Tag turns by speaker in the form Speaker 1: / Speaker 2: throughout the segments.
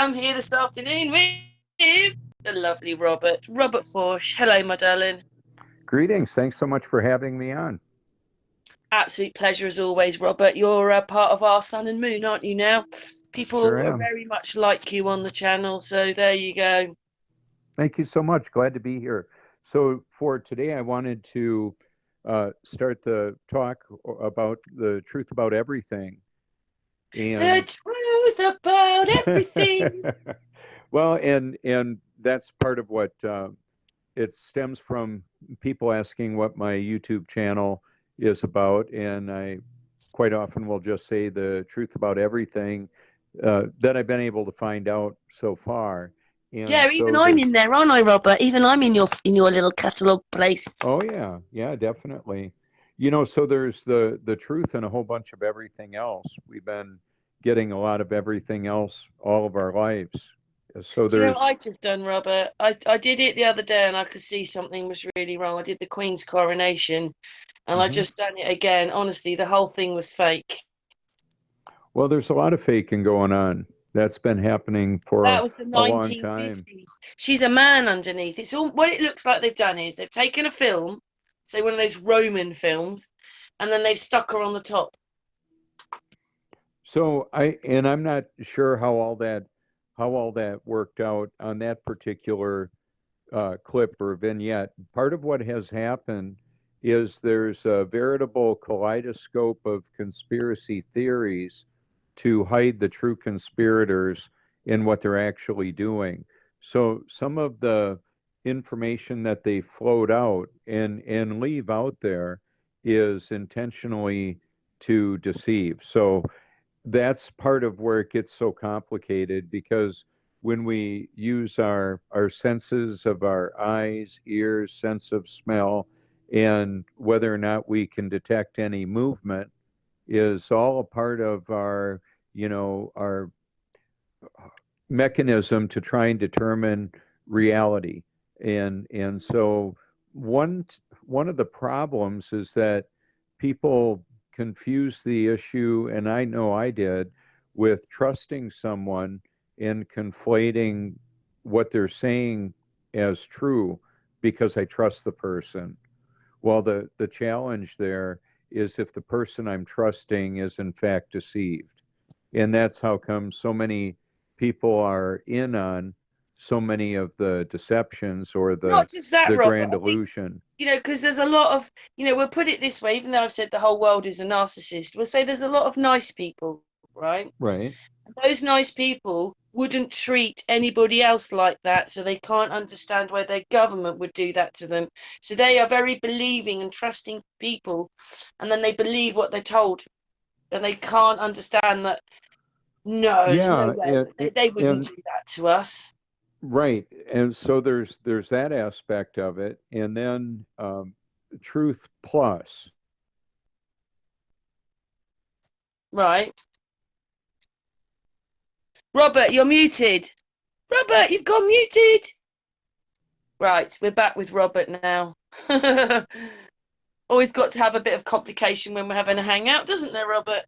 Speaker 1: I'm here this afternoon with the lovely Robert Foertsch. Hello, my darling.
Speaker 2: Greetings. Thanks so much for having me on.
Speaker 1: Absolute pleasure as always, Robert. You're a part of our sun and moon, aren't you now?
Speaker 2: Sure
Speaker 1: People are
Speaker 2: am.
Speaker 1: very much like you on the channel, so there you go.
Speaker 2: Thank you so much. Glad to be here. So, for today, I wanted to start the talk about the truth about everything.
Speaker 1: The
Speaker 2: And
Speaker 1: truth about everything.
Speaker 2: well, and that's part of what it stems from people asking what my YouTube channel is about. And I quite often will just say the truth about everything that I've been able to find out so far. And
Speaker 1: Yeah, even
Speaker 2: so
Speaker 1: I'm in
Speaker 2: there's,
Speaker 1: there, aren't I, Robert? Even I'm in your little catalogue place.
Speaker 2: oh yeah, yeah, definitely. So there's the truth and a whole bunch of everything else. We've been getting a lot of everything else all of our lives. So
Speaker 1: Do you know what
Speaker 2: there's,
Speaker 1: I just done, Robert? I did it the other day and I could see something was really wrong. I did the Queen's coronation and I
Speaker 2: mhm.
Speaker 1: just done it again. Honestly, the whole thing was fake.
Speaker 2: Well, there's a lot of faking going on. That's been happening
Speaker 1: That
Speaker 2: for
Speaker 1: was the
Speaker 2: a long time.
Speaker 1: 1950s. She's a man underneath. It's all what it looks like they've done is they've taken a film, say one of those Roman films, and then they've stuck her on the top.
Speaker 2: So I'm not sure how all that worked out on that particular clip or vignette. Part of what has happened is there's a veritable kaleidoscope of conspiracy theories to hide the true conspirators in what they're actually doing. So some of the information that they float out and leave out there is intentionally to deceive. So that's part of where it gets so complicated because when we use our senses of our eyes, ears, sense of smell, and whether or not we can detect any movement is all a part of our mechanism to try and determine reality. And so one one of the problems is that people confuse the issue, and I know I did, with trusting someone and conflating what they're saying as true because I trust the person. Well, the challenge there is if the person I'm trusting is in fact deceived. And that's how come so many people are in on so many of the deceptions or
Speaker 1: Not just that,
Speaker 2: the
Speaker 1: Robert.
Speaker 2: grand
Speaker 1: I think
Speaker 2: illusion.
Speaker 1: because there's a lot of we'll put it this way. Even though I've said the whole world is a narcissist, we'll say there's a lot of nice people, right?
Speaker 2: Right.
Speaker 1: Those nice people wouldn't treat anybody else like that, so they can't understand why their government would do that to them. So they are very believing and trusting people, and then they believe what they're told, and they can't understand that. No, there's no
Speaker 2: Yeah,
Speaker 1: way they wouldn't
Speaker 2: and
Speaker 1: do that to us,
Speaker 2: right. And so there's that aspect of it. And then truth plus.
Speaker 1: right? Robert, you're muted. Robert, you've gone muted. Right, we're back with Robert now. Always got to have a bit of complication when we're having a hangout, doesn't there, Robert?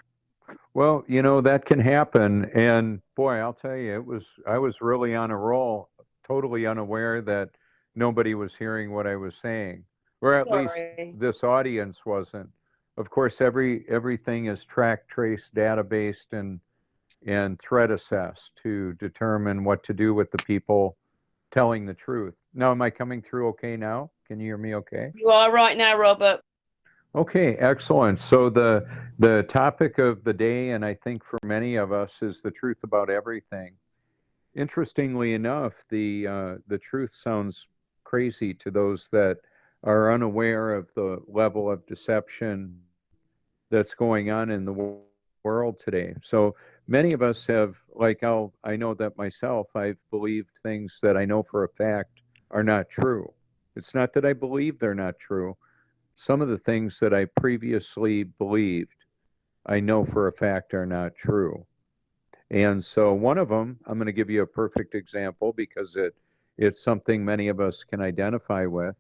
Speaker 2: Well, that can happen. And boy, I'll tell you, I was really on a roll, totally unaware that nobody was hearing what I was saying, or at least
Speaker 1: Sorry.
Speaker 2: this audience wasn't. Of course, everything is track, trace, databased, and threat assessed to determine what to do with the people telling the truth. Now, am I coming through okay now? Can you hear me okay?
Speaker 1: You are right now, Robert.
Speaker 2: Okay, excellent. So the topic of the day, and I think for many of us, is the truth about everything. Interestingly enough, the truth sounds crazy to those that are unaware of the level of deception that's going on in the world today. So many of us have, I know that myself, I've believed things that I know for a fact are not true. It's not that I believe they're not true. Some of the things that I previously believed, I know for a fact are not true. And so one of them, I'm going to give you a perfect example because it's something many of us can identify with.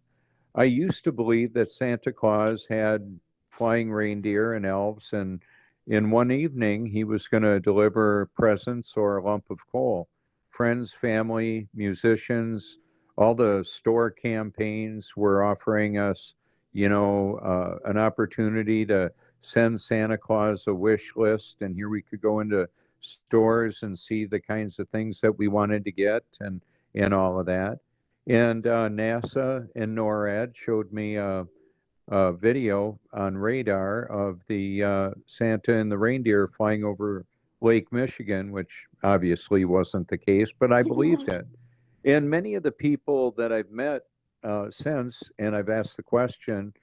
Speaker 2: I used to believe that Santa Claus had flying reindeer and elves, and in one evening he was going to deliver presents or a lump of coal friends, family, musicians, all the store campaigns were offering us, an opportunity to send Santa Claus a wish list, and here we could go into stores and see the kinds of things that we wanted to get and all of that. And NASA and NORAD showed me video on radar of the Santa and the reindeer flying over Lake Michigan, which obviously wasn't the case, but I believed it. And many of the people that I've met since, and I've asked the question,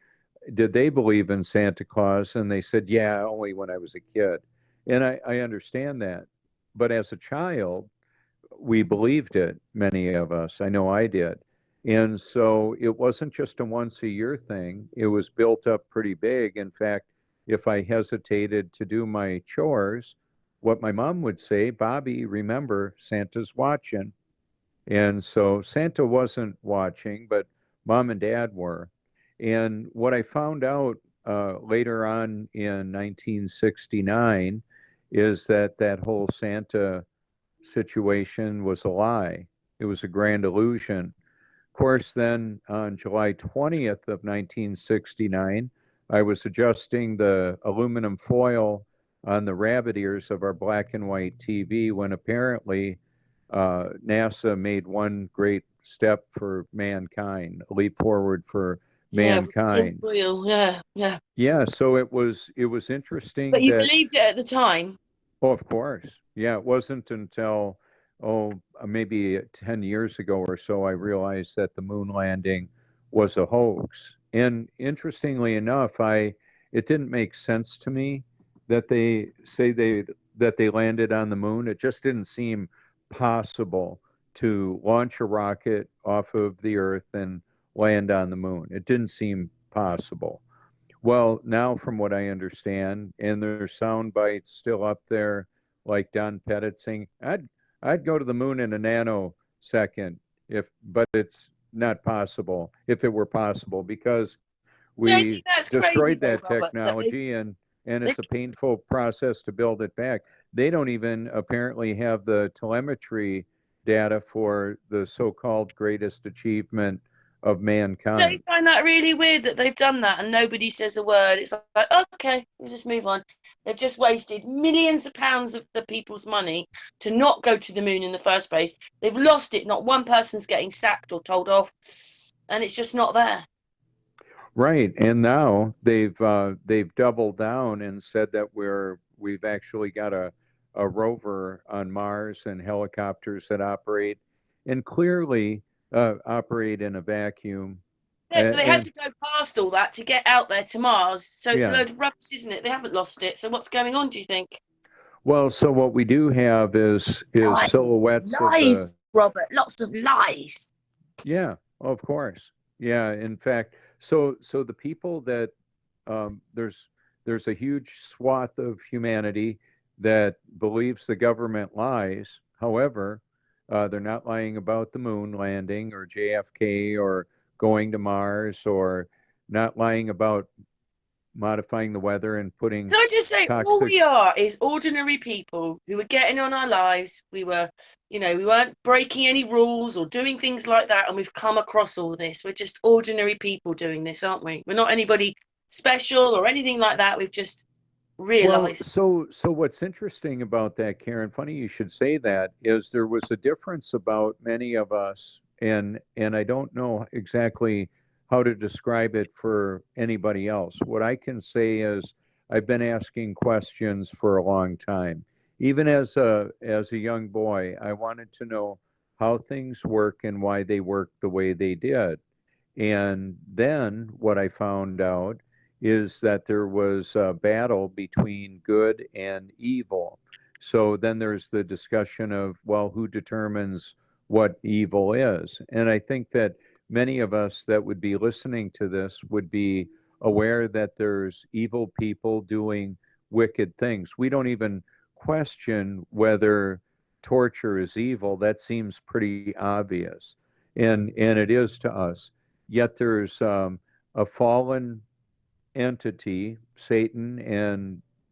Speaker 2: did they believe in Santa Claus? And they said, yeah, only when I was a kid. And I understand that. But as a child, we believed it, many of us. I know I did. And so it wasn't just a once a year thing, it was built up pretty big. In fact, if I hesitated to do my chores, what my mom would say, Bobby, remember, Santa's watching. And so Santa wasn't watching, but mom and dad were. And what I found out later on in 1969 is that that whole Santa situation was a lie. It was a grand illusion. Of course, then on July 20th of 1969, I was adjusting the aluminum foil on the rabbit ears of our black and white TV when apparently NASA made one great step for mankind, a leap forward for
Speaker 1: Yeah,
Speaker 2: mankind.
Speaker 1: real. Yeah, yeah.
Speaker 2: Yeah, so it was
Speaker 1: But
Speaker 2: interesting
Speaker 1: you
Speaker 2: that.
Speaker 1: believed it at the time.
Speaker 2: Oh, of course. Yeah, it wasn't until, maybe 10 years ago or so I realized that the moon landing was a hoax. And interestingly enough, it didn't make sense to me that they say that they landed on the moon. It just didn't seem possible to launch a rocket off of the Earth and land on the moon. It didn't seem possible. Well, now from what I understand, and there's sound bites still up there, like Don Pettit saying, I'd go to the moon in a nanosecond but it's not possible if it were possible because
Speaker 1: Don't
Speaker 2: we
Speaker 1: think that's crazy
Speaker 2: destroyed
Speaker 1: though,
Speaker 2: that
Speaker 1: Robert. That
Speaker 2: technology and
Speaker 1: they
Speaker 2: it's a painful process to build it back. They don't even apparently have the telemetry data for the so-called greatest achievement of
Speaker 1: don't
Speaker 2: mankind.
Speaker 1: find that really weird that they've done that and nobody says a word. It's like, okay, we'll just move on. They've just wasted millions of pounds of the people's money to not go to the moon in the first place. They've lost it. Not one person's getting sacked or told off, and it's just not there.
Speaker 2: Right, and now they've doubled down and said that we've actually got a rover on Mars and helicopters that operate and clearly operate in a vacuum.
Speaker 1: Yeah, so they had
Speaker 2: And
Speaker 1: to go past all that to get out there to Mars. So it's a
Speaker 2: yeah,
Speaker 1: load of rubbish, isn't it? They haven't lost it. So what's going on, do you think?
Speaker 2: well, so what we do have is
Speaker 1: Lies,
Speaker 2: silhouettes of the.
Speaker 1: lies, Robert. Lots of lies.
Speaker 2: Yeah, of course. Yeah, in fact, so the people that there's a huge swath of humanity that believes the government lies. However, they're not lying about the moon landing or JFK or going to Mars or not lying about modifying the weather and putting
Speaker 1: So I just say all
Speaker 2: toxic.
Speaker 1: we are is ordinary people who were getting on our lives. We were, we weren't breaking any rules or doing things like that. And we've come across all this. We're just ordinary people doing this, aren't we? We're not anybody special or anything like that. We've just
Speaker 2: Well,
Speaker 1: realized.
Speaker 2: so what's interesting about that, Karen, funny you should say that, is there was a difference about many of us, and I don't know exactly how to describe it for anybody else. What I can say is I've been asking questions for a long time. Even as a young boy, I wanted to know how things work and why they work the way they did. And then what I found out is that there was a battle between good and evil. So then there's the discussion of, well, who determines what evil is? And I think that many of us that would be listening to this would be aware that there's evil people doing wicked things. We don't even question whether torture is evil. That seems pretty obvious. And it is to us. Yet there's a fallen entity, Satan,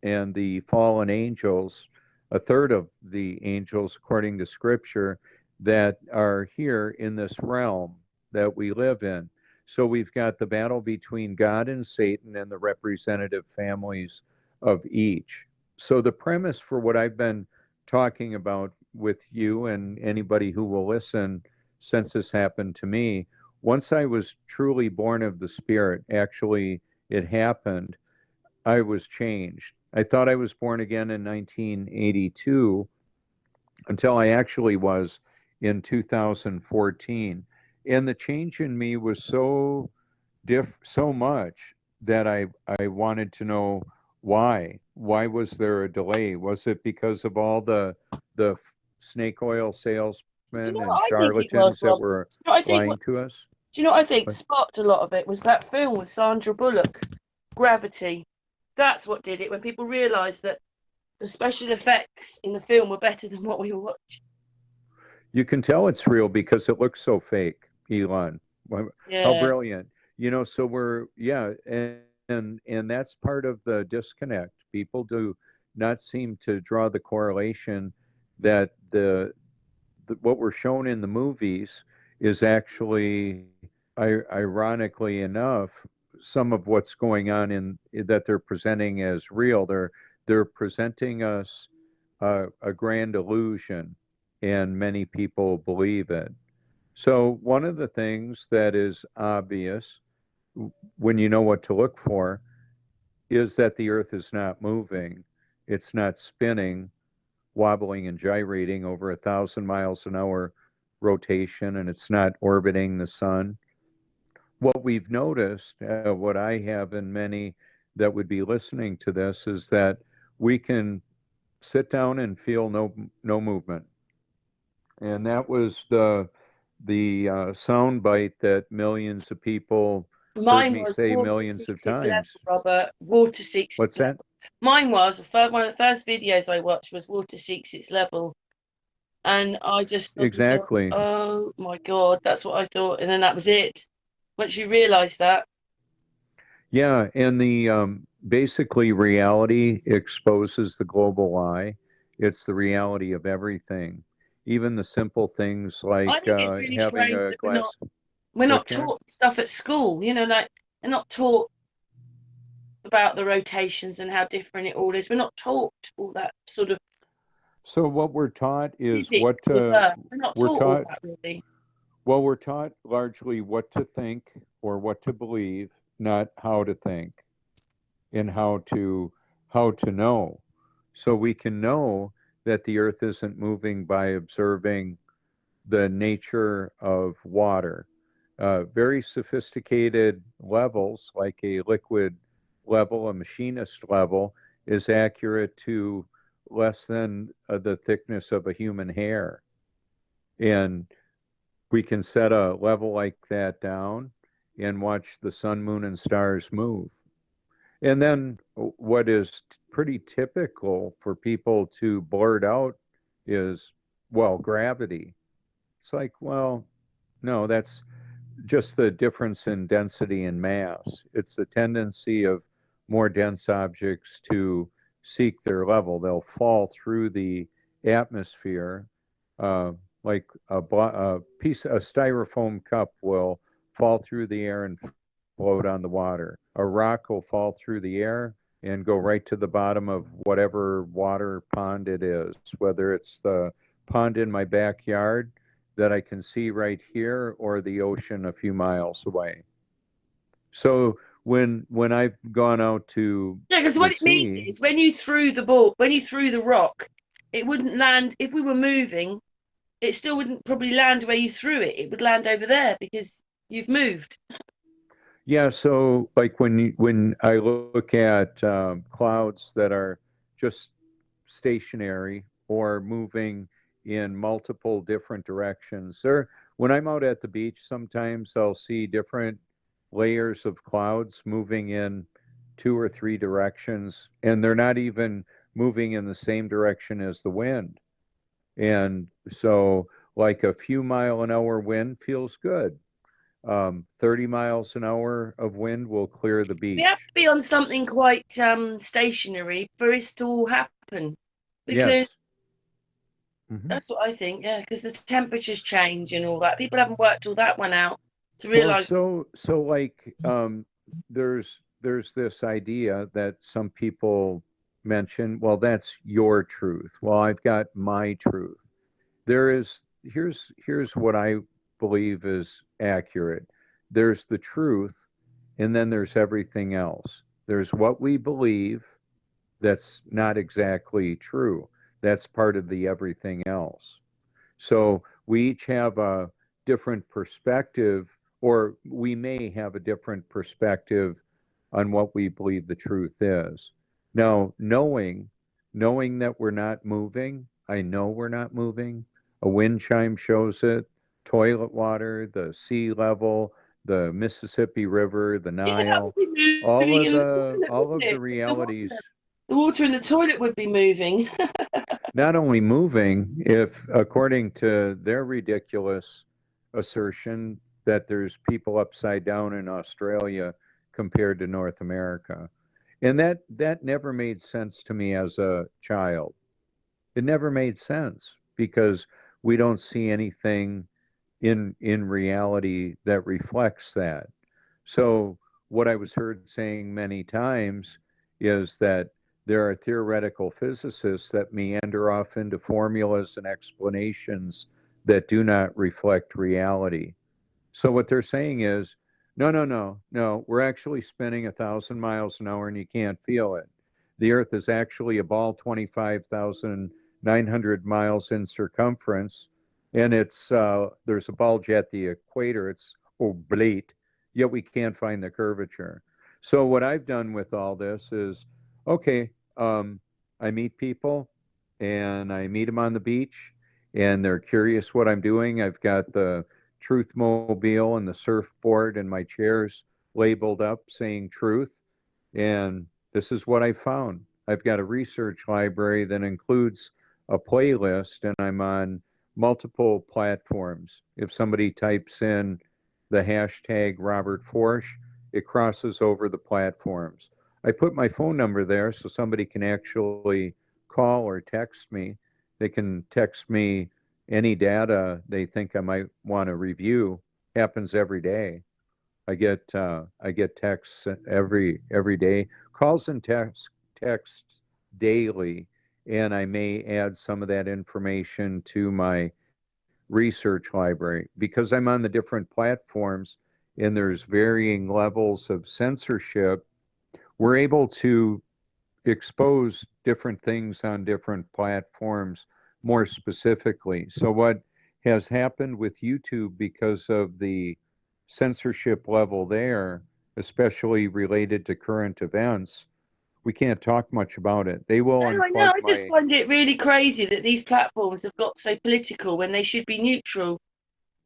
Speaker 2: and the fallen angels a third of the angels, according to scripture, that are here in this realm that we live in. So we've got the battle between God and Satan and the representative families of each. So the premise for what I've been talking about with you and anybody who will listen, since this happened to me, once I was truly born of the Spirit, actually it happened, I was changed. I thought I was born again in 1982 until I actually was in 2014. And the change in me was so much that I wanted to know why. Why was there a delay? Was it because of all the snake oil salesmen
Speaker 1: You know
Speaker 2: and
Speaker 1: what I think it was,
Speaker 2: charlatans that
Speaker 1: Rob?
Speaker 2: were
Speaker 1: Do you know what I think?
Speaker 2: lying to us?
Speaker 1: Do you know what I think
Speaker 2: But
Speaker 1: sparked a lot of it was that film with Sandra Bullock, Gravity. That's what did it when people realised that the special effects in the film were better than what we were watching.
Speaker 2: you can tell it's real because it looks so fake, Elon. How
Speaker 1: Yeah.
Speaker 2: brilliant. So we're, yeah, and that's part of the disconnect. People do not seem to draw the correlation that what we're shown in the movies is actually, ironically enough, some of what's going on in that they're presenting as real. They're presenting us a grand illusion, and many people believe it. So one of the things that is obvious when you know what to look for is that the Earth is not moving, it's not spinning, wobbling and gyrating over 1,000 miles an hour rotation, and it's not orbiting the sun. What we've noticed, what I have and many that would be listening to this, is that we can sit down and feel no movement, and that was the sound bite that millions of people heard
Speaker 1: Mine
Speaker 2: me
Speaker 1: was
Speaker 2: say
Speaker 1: water
Speaker 2: millions of
Speaker 1: seeks its level,
Speaker 2: times.
Speaker 1: Robert. Water seeks
Speaker 2: What's
Speaker 1: its
Speaker 2: that?
Speaker 1: level. Mine was one of the first videos I watched was Water Seeks Its Level. And I just suddenly thought,
Speaker 2: Exactly.
Speaker 1: oh my God, that's what I thought. And then that was it. Once you realise that.
Speaker 2: Yeah, and the basically reality exposes the global lie. It's the reality of everything, even the simple things
Speaker 1: I
Speaker 2: like
Speaker 1: think it's really
Speaker 2: having
Speaker 1: strange
Speaker 2: a
Speaker 1: that
Speaker 2: glass.
Speaker 1: we're
Speaker 2: Go,
Speaker 1: not
Speaker 2: Karen.
Speaker 1: taught stuff at school, like they're not taught about the rotations and how different it all is. We're not taught all that sort of
Speaker 2: So what we're taught is
Speaker 1: physics
Speaker 2: what
Speaker 1: with
Speaker 2: to
Speaker 1: Earth. We're not
Speaker 2: we're
Speaker 1: taught all
Speaker 2: taught
Speaker 1: that really.
Speaker 2: well we're taught largely what to think or what to believe, not how to think and how to know. So we can know that the Earth isn't moving by observing the nature of water. Very sophisticated levels, like a liquid level, a machinist level, is accurate to less than the thickness of a human hair. And we can set a level like that down and watch the sun, moon, and stars move. And then what is pretty typical for people to blurt out is, well, gravity. It's like, well, no, that's just the difference in density and mass. It's the tendency of more dense objects to seek their level. They'll fall through the atmosphere, uh, like a styrofoam cup will fall through the air and float on the water. A rock will fall through the air and go right to the bottom of whatever water pond it is, whether it's the pond in my backyard that I can see right here or the ocean a few miles away. So when I've gone out to
Speaker 1: Yeah, because
Speaker 2: the
Speaker 1: what it means
Speaker 2: sea,
Speaker 1: is when you threw the ball, when you threw the rock, it wouldn't land. If we were moving, it still wouldn't probably land where you threw it. It would land over there because you've moved.
Speaker 2: yeah, so like when I look at clouds that are just stationary or moving in multiple different directions. When I'm out at the beach, sometimes I'll see different layers of clouds moving in two or three directions, and they're not even moving in the same direction as the wind. And so, like a few mile an hour wind feels good. 30 miles an hour of wind will clear the
Speaker 1: We have
Speaker 2: beach.
Speaker 1: to be on something quite stationary for this to all happen, because
Speaker 2: Yes. Mhm.
Speaker 1: That's what I think, yeah, because the temperatures change and all that. People haven't worked all that one out to
Speaker 2: Well,
Speaker 1: realise.
Speaker 2: so like there's this idea that some people mention, well, that's your truth. Well, I've got my truth. There is here's what I believe is accurate. There's the truth, and then there's everything else. There's what we believe that's not exactly true. That's part of the everything else. So we each have a different perspective, or we may have a different perspective on what we believe the truth is. Now, knowing that we're not moving, I know we're not moving. A wind chime shows it, toilet water, the sea level, the Mississippi River, the
Speaker 1: Yeah, that would
Speaker 2: Nile,
Speaker 1: be moving in the toilet,
Speaker 2: all
Speaker 1: wouldn't
Speaker 2: of the
Speaker 1: it?
Speaker 2: realities
Speaker 1: The water in the toilet would be moving.
Speaker 2: not only moving, if according to their ridiculous assertion that there's people upside down in Australia compared to North America. And that never made sense to me as a child. It never made sense because we don't see anything in reality that reflects that. So what I was heard saying many times is that there are theoretical physicists that meander off into formulas and explanations that do not reflect reality. So what they're saying is, no, no, no, no, we're actually spinning 1,000 miles an hour and you can't feel it. The Earth is actually a ball 25,900 miles in circumference, and it's there's a bulge at the equator. It's oblate, yet we can't find the curvature. So what I've done with all this is, okay, I meet people, and I meet them on the beach, and they're curious what I'm doing. I've got the Truth Mobile and the surfboard and my chairs labeled up saying truth. And this is what I found. I've got a research library that includes a playlist, and I'm on multiple platforms. If somebody types in the hashtag Robert Foertsch, it crosses over the platforms. I put my phone number there so somebody can actually call or text me. They can text me any data they think I might want to review. Happens every day. I get texts every day, calls and texts daily, and I may add some of that information to my research library because I'm on the different platforms and there's varying levels of censorship. We're able to expose different things on different platforms more specifically. So, what has happened with YouTube because of the censorship level there, especially related to current events, we can't talk much about it. They will
Speaker 1: No, I know.
Speaker 2: unplug
Speaker 1: I just
Speaker 2: my.
Speaker 1: find it really crazy that these platforms have got so political when they should be neutral.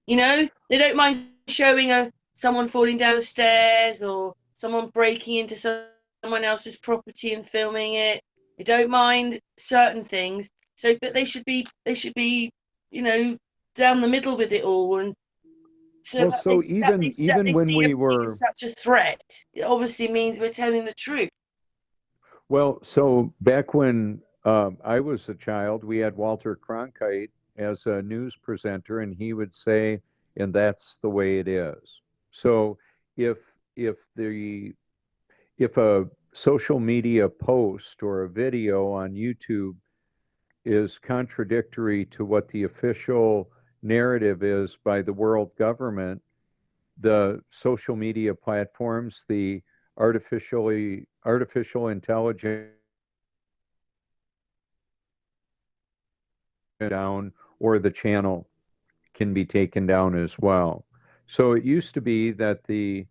Speaker 1: You know, they don't mind showing someone falling down the stairs or someone breaking into someone else's property and filming it. They don't mind certain things. So, but they should be, you know, down the middle with it all. And so
Speaker 2: Well,
Speaker 1: that they
Speaker 2: so
Speaker 1: that they that
Speaker 2: even
Speaker 1: they
Speaker 2: when
Speaker 1: see
Speaker 2: we
Speaker 1: us being
Speaker 2: were
Speaker 1: such a threat, it obviously means we're telling the truth.
Speaker 2: so back when I was a child, we had Walter Cronkite as a news presenter, and he would say, "And that's the way it is." So if if the if a social media post or a video on YouTube is contradictory to what the official narrative is by the world government, the social media platforms, the artificial intelligence down, or the channel can be taken down as well. So it used to be that the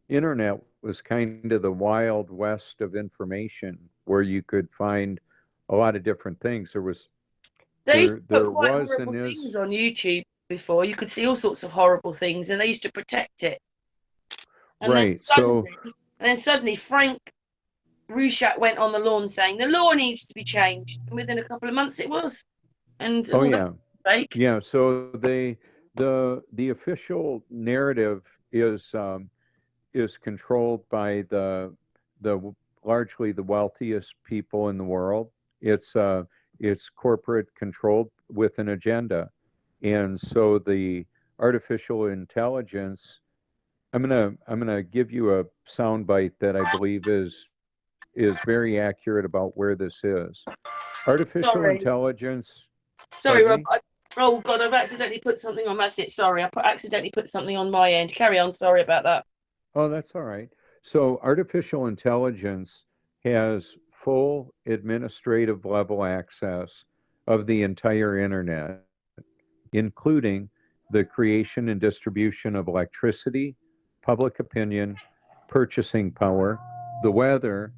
Speaker 2: internet was kind of the wild west of information where you could find a lot of different things.
Speaker 1: They used to put
Speaker 2: There
Speaker 1: quite
Speaker 2: was and
Speaker 1: horrible things
Speaker 2: is
Speaker 1: on YouTube before. You could see all sorts of horrible things, and they used to protect it. And then
Speaker 2: right. So
Speaker 1: suddenly, and then suddenly, Frank Rushat went on the lawn saying the law needs to be changed. And within a couple of months, it was, and
Speaker 2: oh
Speaker 1: all that
Speaker 2: yeah,
Speaker 1: fake.
Speaker 2: yeah. So the official narrative is controlled by the largely the wealthiest people in the world. It's it's corporate controlled with an agenda. And so the artificial intelligence, I'm gonna give you a soundbite that I believe is very accurate about where this is. Artificial
Speaker 1: Sorry.
Speaker 2: intelligence,
Speaker 1: Sorry,
Speaker 2: pardon
Speaker 1: Rob.
Speaker 2: me?
Speaker 1: Oh God, I've accidentally put something on. That's it. Sorry, accidentally put something on my end. Carry on. Sorry about that.
Speaker 2: Oh, that's all right. So artificial intelligence has full administrative level access of the entire internet, including the creation and distribution of electricity, public opinion, purchasing power, the weather,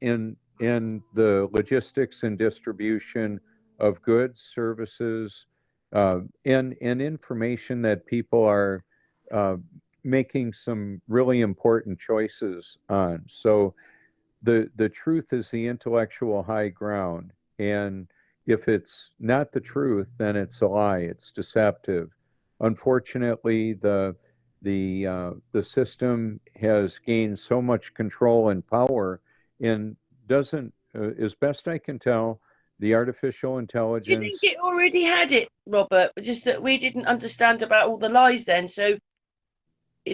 Speaker 2: in the logistics and distribution of goods, services, and information that people are uh, making some really important choices on. So the truth is the intellectual high ground, and if it's not the truth, then it's a lie. It's deceptive. Unfortunately, the system has gained so much control and power, and doesn't, as best I can tell, the artificial
Speaker 1: Do you think
Speaker 2: intelligence.
Speaker 1: it already had it, Robert? Just that we didn't understand about all the lies then. So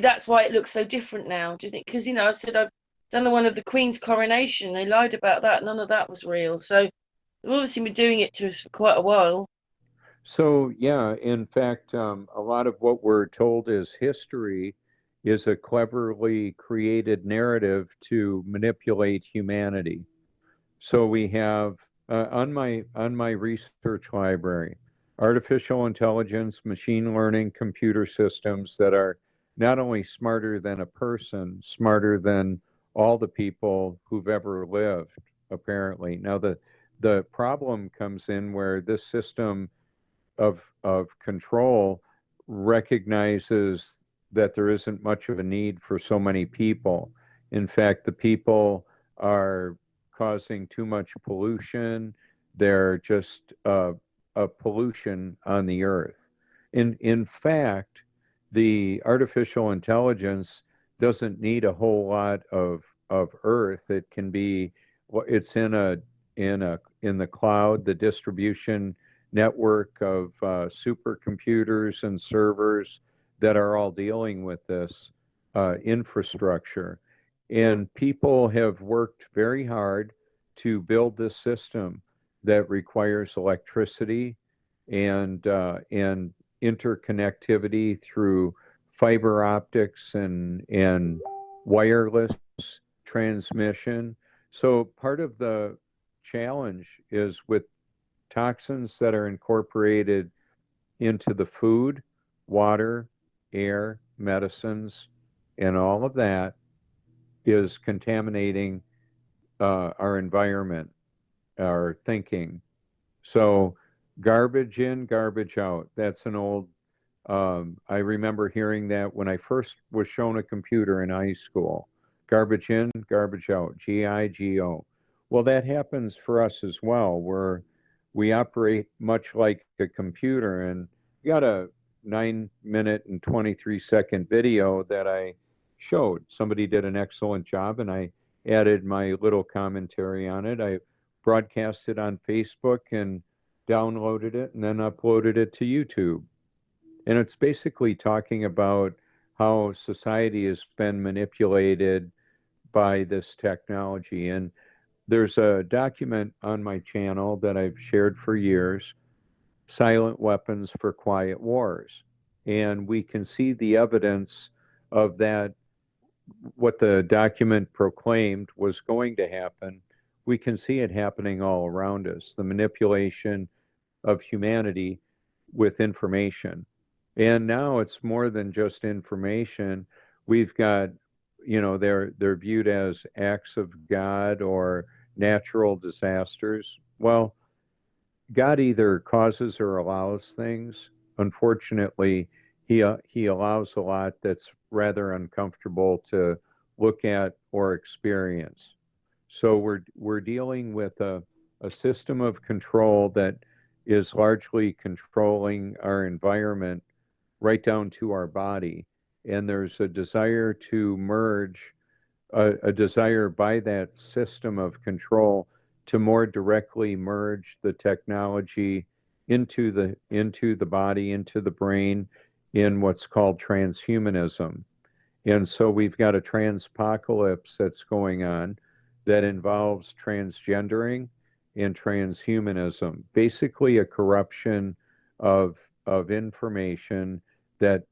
Speaker 1: that's why it looks so different now. Do you think? Because I said I've done the one of the Queen's coronation. They lied about that. None of that was real. So they've obviously been doing it to us for quite a while.
Speaker 2: So, yeah, in fact, a lot of what we're told is history is a cleverly created narrative to manipulate humanity. So we have on my research library, artificial intelligence, machine learning, computer systems that are not only smarter than a person, smarter than all the people who've ever lived, apparently. Now the problem comes in where this system of control recognizes that there isn't much of a need for so many people. In fact, the people are causing too much pollution. They're just a pollution on the earth. In fact, the artificial intelligence doesn't need a whole lot of earth. It can be, it's in the cloud, the distribution network of supercomputers and servers that are all dealing with this infrastructure. And people have worked very hard to build this system that requires electricity and interconnectivity through fiber optics and wireless transmission. So part of the challenge is with toxins that are incorporated into the food, water, air, medicines, and all of that is contaminating our environment, our thinking. So, garbage in, garbage out. That's an old, I remember hearing that when I first was shown a computer in high school. Garbage in, garbage out, GIGO. Well, that happens for us as well, where we operate much like a computer. And you got a 9 minute and 23-second video that I showed. Somebody did an excellent job, and I added my little commentary on it. I broadcast it on Facebook and downloaded it and then uploaded it to YouTube. And it's basically talking about how society has been manipulated by this technology. And there's a document on my channel that I've shared for years, Silent Weapons for Quiet Wars. And we can see the evidence of that, what the document proclaimed was going to happen. We can see it happening all around us, the manipulation of humanity with information. And now it's more than just information. We've got, they're viewed as acts of God or natural disasters. Well, God either causes or allows things. Unfortunately, he allows a lot that's rather uncomfortable to look at or experience. So we're dealing with a system of control that is largely controlling our environment right down to our body. And there's a desire to merge, a desire by that system of control to more directly merge the technology into the body, into the brain, in what's called transhumanism. And so we've got a transpocalypse that's going on that involves transgendering and transhumanism, basically a corruption of information that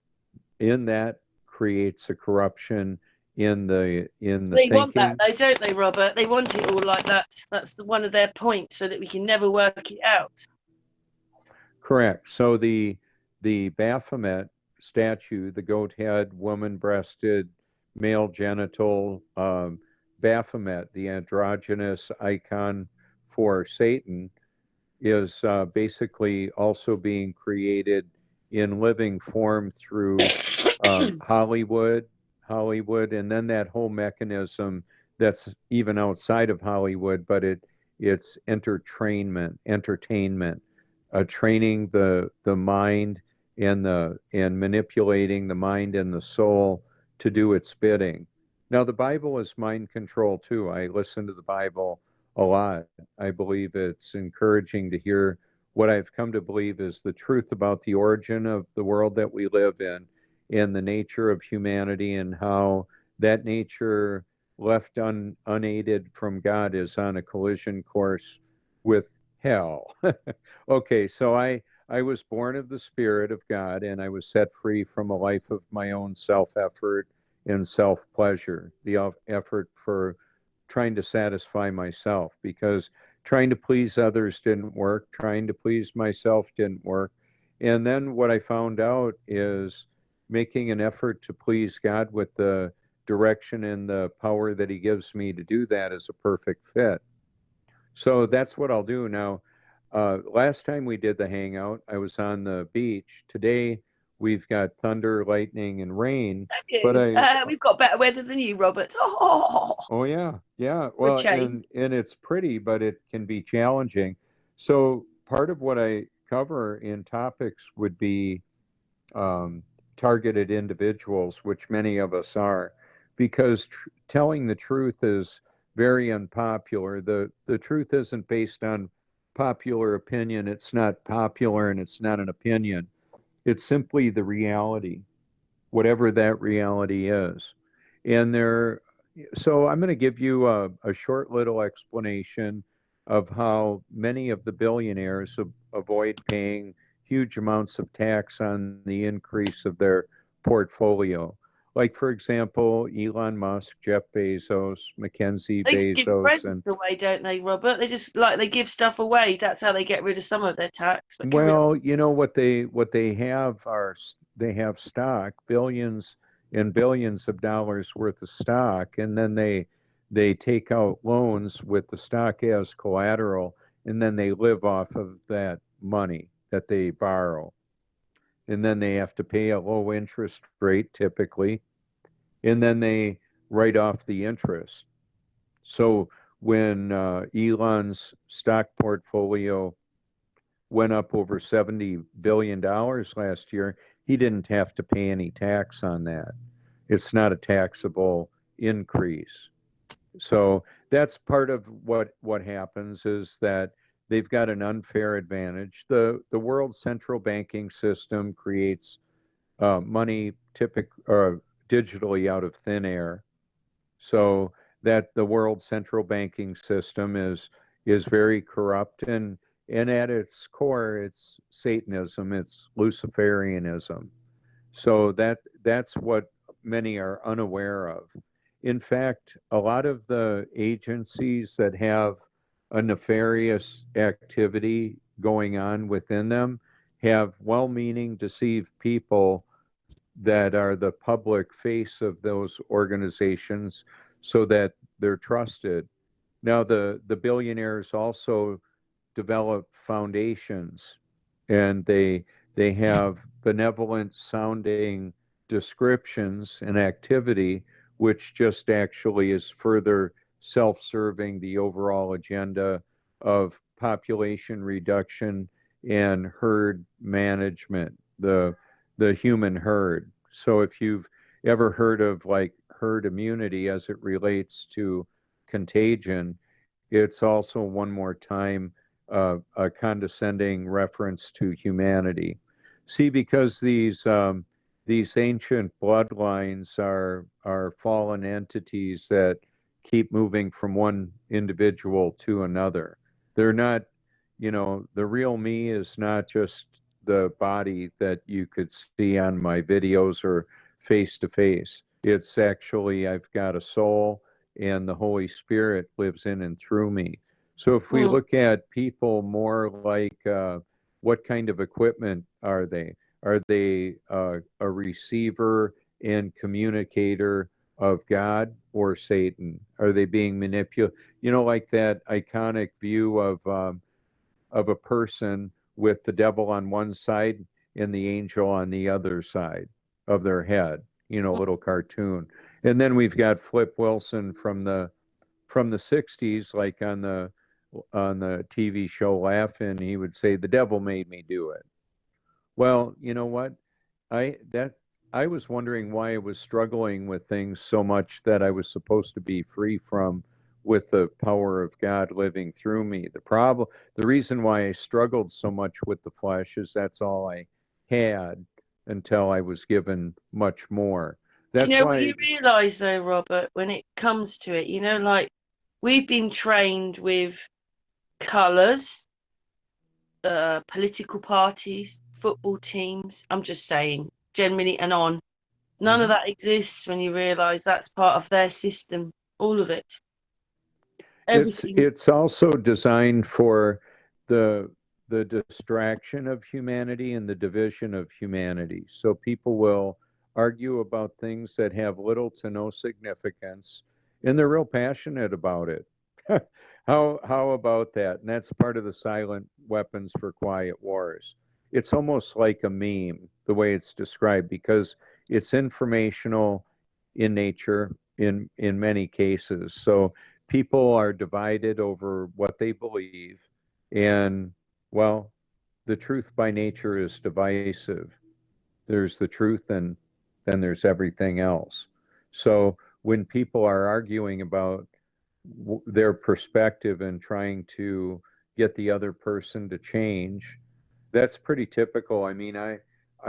Speaker 2: creates a corruption in the
Speaker 1: They want that
Speaker 2: thinking.
Speaker 1: though, don't they, Robert? They want it all like that. That's one of their points, so that we can never work it out.
Speaker 2: Correct. So the Baphomet statue, the goat head, woman breasted, male genital Baphomet, the androgynous icon for Satan, is basically also being created in living form through Hollywood, and then that whole mechanism that's even outside of Hollywood, but it's entertainment, training the mind and manipulating the mind and the soul to do its bidding. Now, the Bible is mind control too. I listen to the Bible a lot. I believe it's encouraging to hear what I've come to believe is the truth about the origin of the world that we live in and the nature of humanity, and how that nature left unaided from God is on a collision course with hell. Okay, so I was born of the Spirit of God, and I was set free from a life of my own self-effort and self-pleasure, the effort for trying to satisfy myself, because trying to please others didn't work, trying to please myself didn't work. And then what I found out is making an effort to please God with the direction and the power that He gives me to do that is a perfect fit. So that's what I'll do now. Last time we did the hangout, I was on the beach. Today we've got thunder, lightning, and rain. But
Speaker 1: We've got better weather than you, Robert.
Speaker 2: oh yeah, yeah.
Speaker 1: For a
Speaker 2: Well,
Speaker 1: change.
Speaker 2: and it's pretty, but it can be challenging. So part of what I cover in topics would be um, targeted individuals, which many of us are, because telling the truth is very unpopular. The truth isn't based on popular opinion. It's not popular, and it's not an opinion. It's simply the reality, whatever that reality is. And so I'm going to give you a short little explanation of how many of the billionaires avoid paying huge amounts of tax on the increase of their portfolio. Like, for example, Elon Musk, Jeff Bezos, Mackenzie
Speaker 1: They just give
Speaker 2: Bezos,
Speaker 1: presents
Speaker 2: and
Speaker 1: away, don't they, Robert? They just like they give stuff away. That's how they get rid of some of their tax. But carry on.
Speaker 2: well, you know what they have are they have stock, billions and billions of dollars worth of stock, and then they take out loans with the stock as collateral, and then they live off of that money that they borrow, and then they have to pay a low interest rate typically, and then they write off the interest. So when Elon's stock portfolio went up over $70 billion last year, he didn't have to pay any tax on that. It's not a taxable increase. So that's part of what happens, is that they've got an unfair advantage. The world's central banking system creates money digitally out of thin air. So that the world central banking system is very corrupt, and at its core it's Satanism, it's Luciferianism. So that's what many are unaware of. In fact, a lot of the agencies that have a nefarious activity going on within them have well-meaning, deceived people that are the public face of those organizations so that they're trusted. Now, the billionaires also develop foundations, and they have benevolent sounding descriptions and activity, which just actually is further self-serving the overall agenda of population reduction and herd management, the human herd. So if you've ever heard of like herd immunity as it relates to contagion, it's also one more time a condescending reference to humanity. See, because these ancient bloodlines are fallen entities that keep moving from one individual to another. They're not, the real me is not just the body that you could see on my videos or face to face. It's actually, I've got a soul, and the Holy Spirit lives in and through me. So if we
Speaker 1: Mm.
Speaker 2: look at people more like what kind of equipment are they? Are they a receiver and communicator of God or Satan? Are they being manipulated? Like that iconic view of a person with the devil on one side and the angel on the other side of their head, little cartoon. And then we've got Flip Wilson from the 60s, like on the TV show Laugh-In, he would say, "The devil made me do it." Well, you know what? I was wondering why I was struggling with things so much that I was supposed to be free from, with the power of God living through me. The reason why I struggled so much with the flesh is that's all I had until I was given much more.
Speaker 1: Do you
Speaker 2: That's
Speaker 1: know what
Speaker 2: why.
Speaker 1: you realise though, Robert, when it comes to it? Like we've been trained with colours, political parties, football teams. I'm just saying, generally and on. None of
Speaker 2: Mhm.
Speaker 1: that exists when you realise that's part of their system. All of it.
Speaker 2: It's
Speaker 1: Everything.
Speaker 2: it's also designed for the the distraction of humanity and the division of humanity. So people will argue about things that have little to no significance, and they're real passionate about it. How about that? And that's part of the silent weapons for quiet wars. It's almost like a meme, the way it's described, because it's informational in nature in many cases. So people are divided over what they believe, and well, the truth by nature is divisive. There's the truth, and then there's everything else. So when people are arguing about their perspective and trying to get the other person to change, that's pretty typical. I mean, I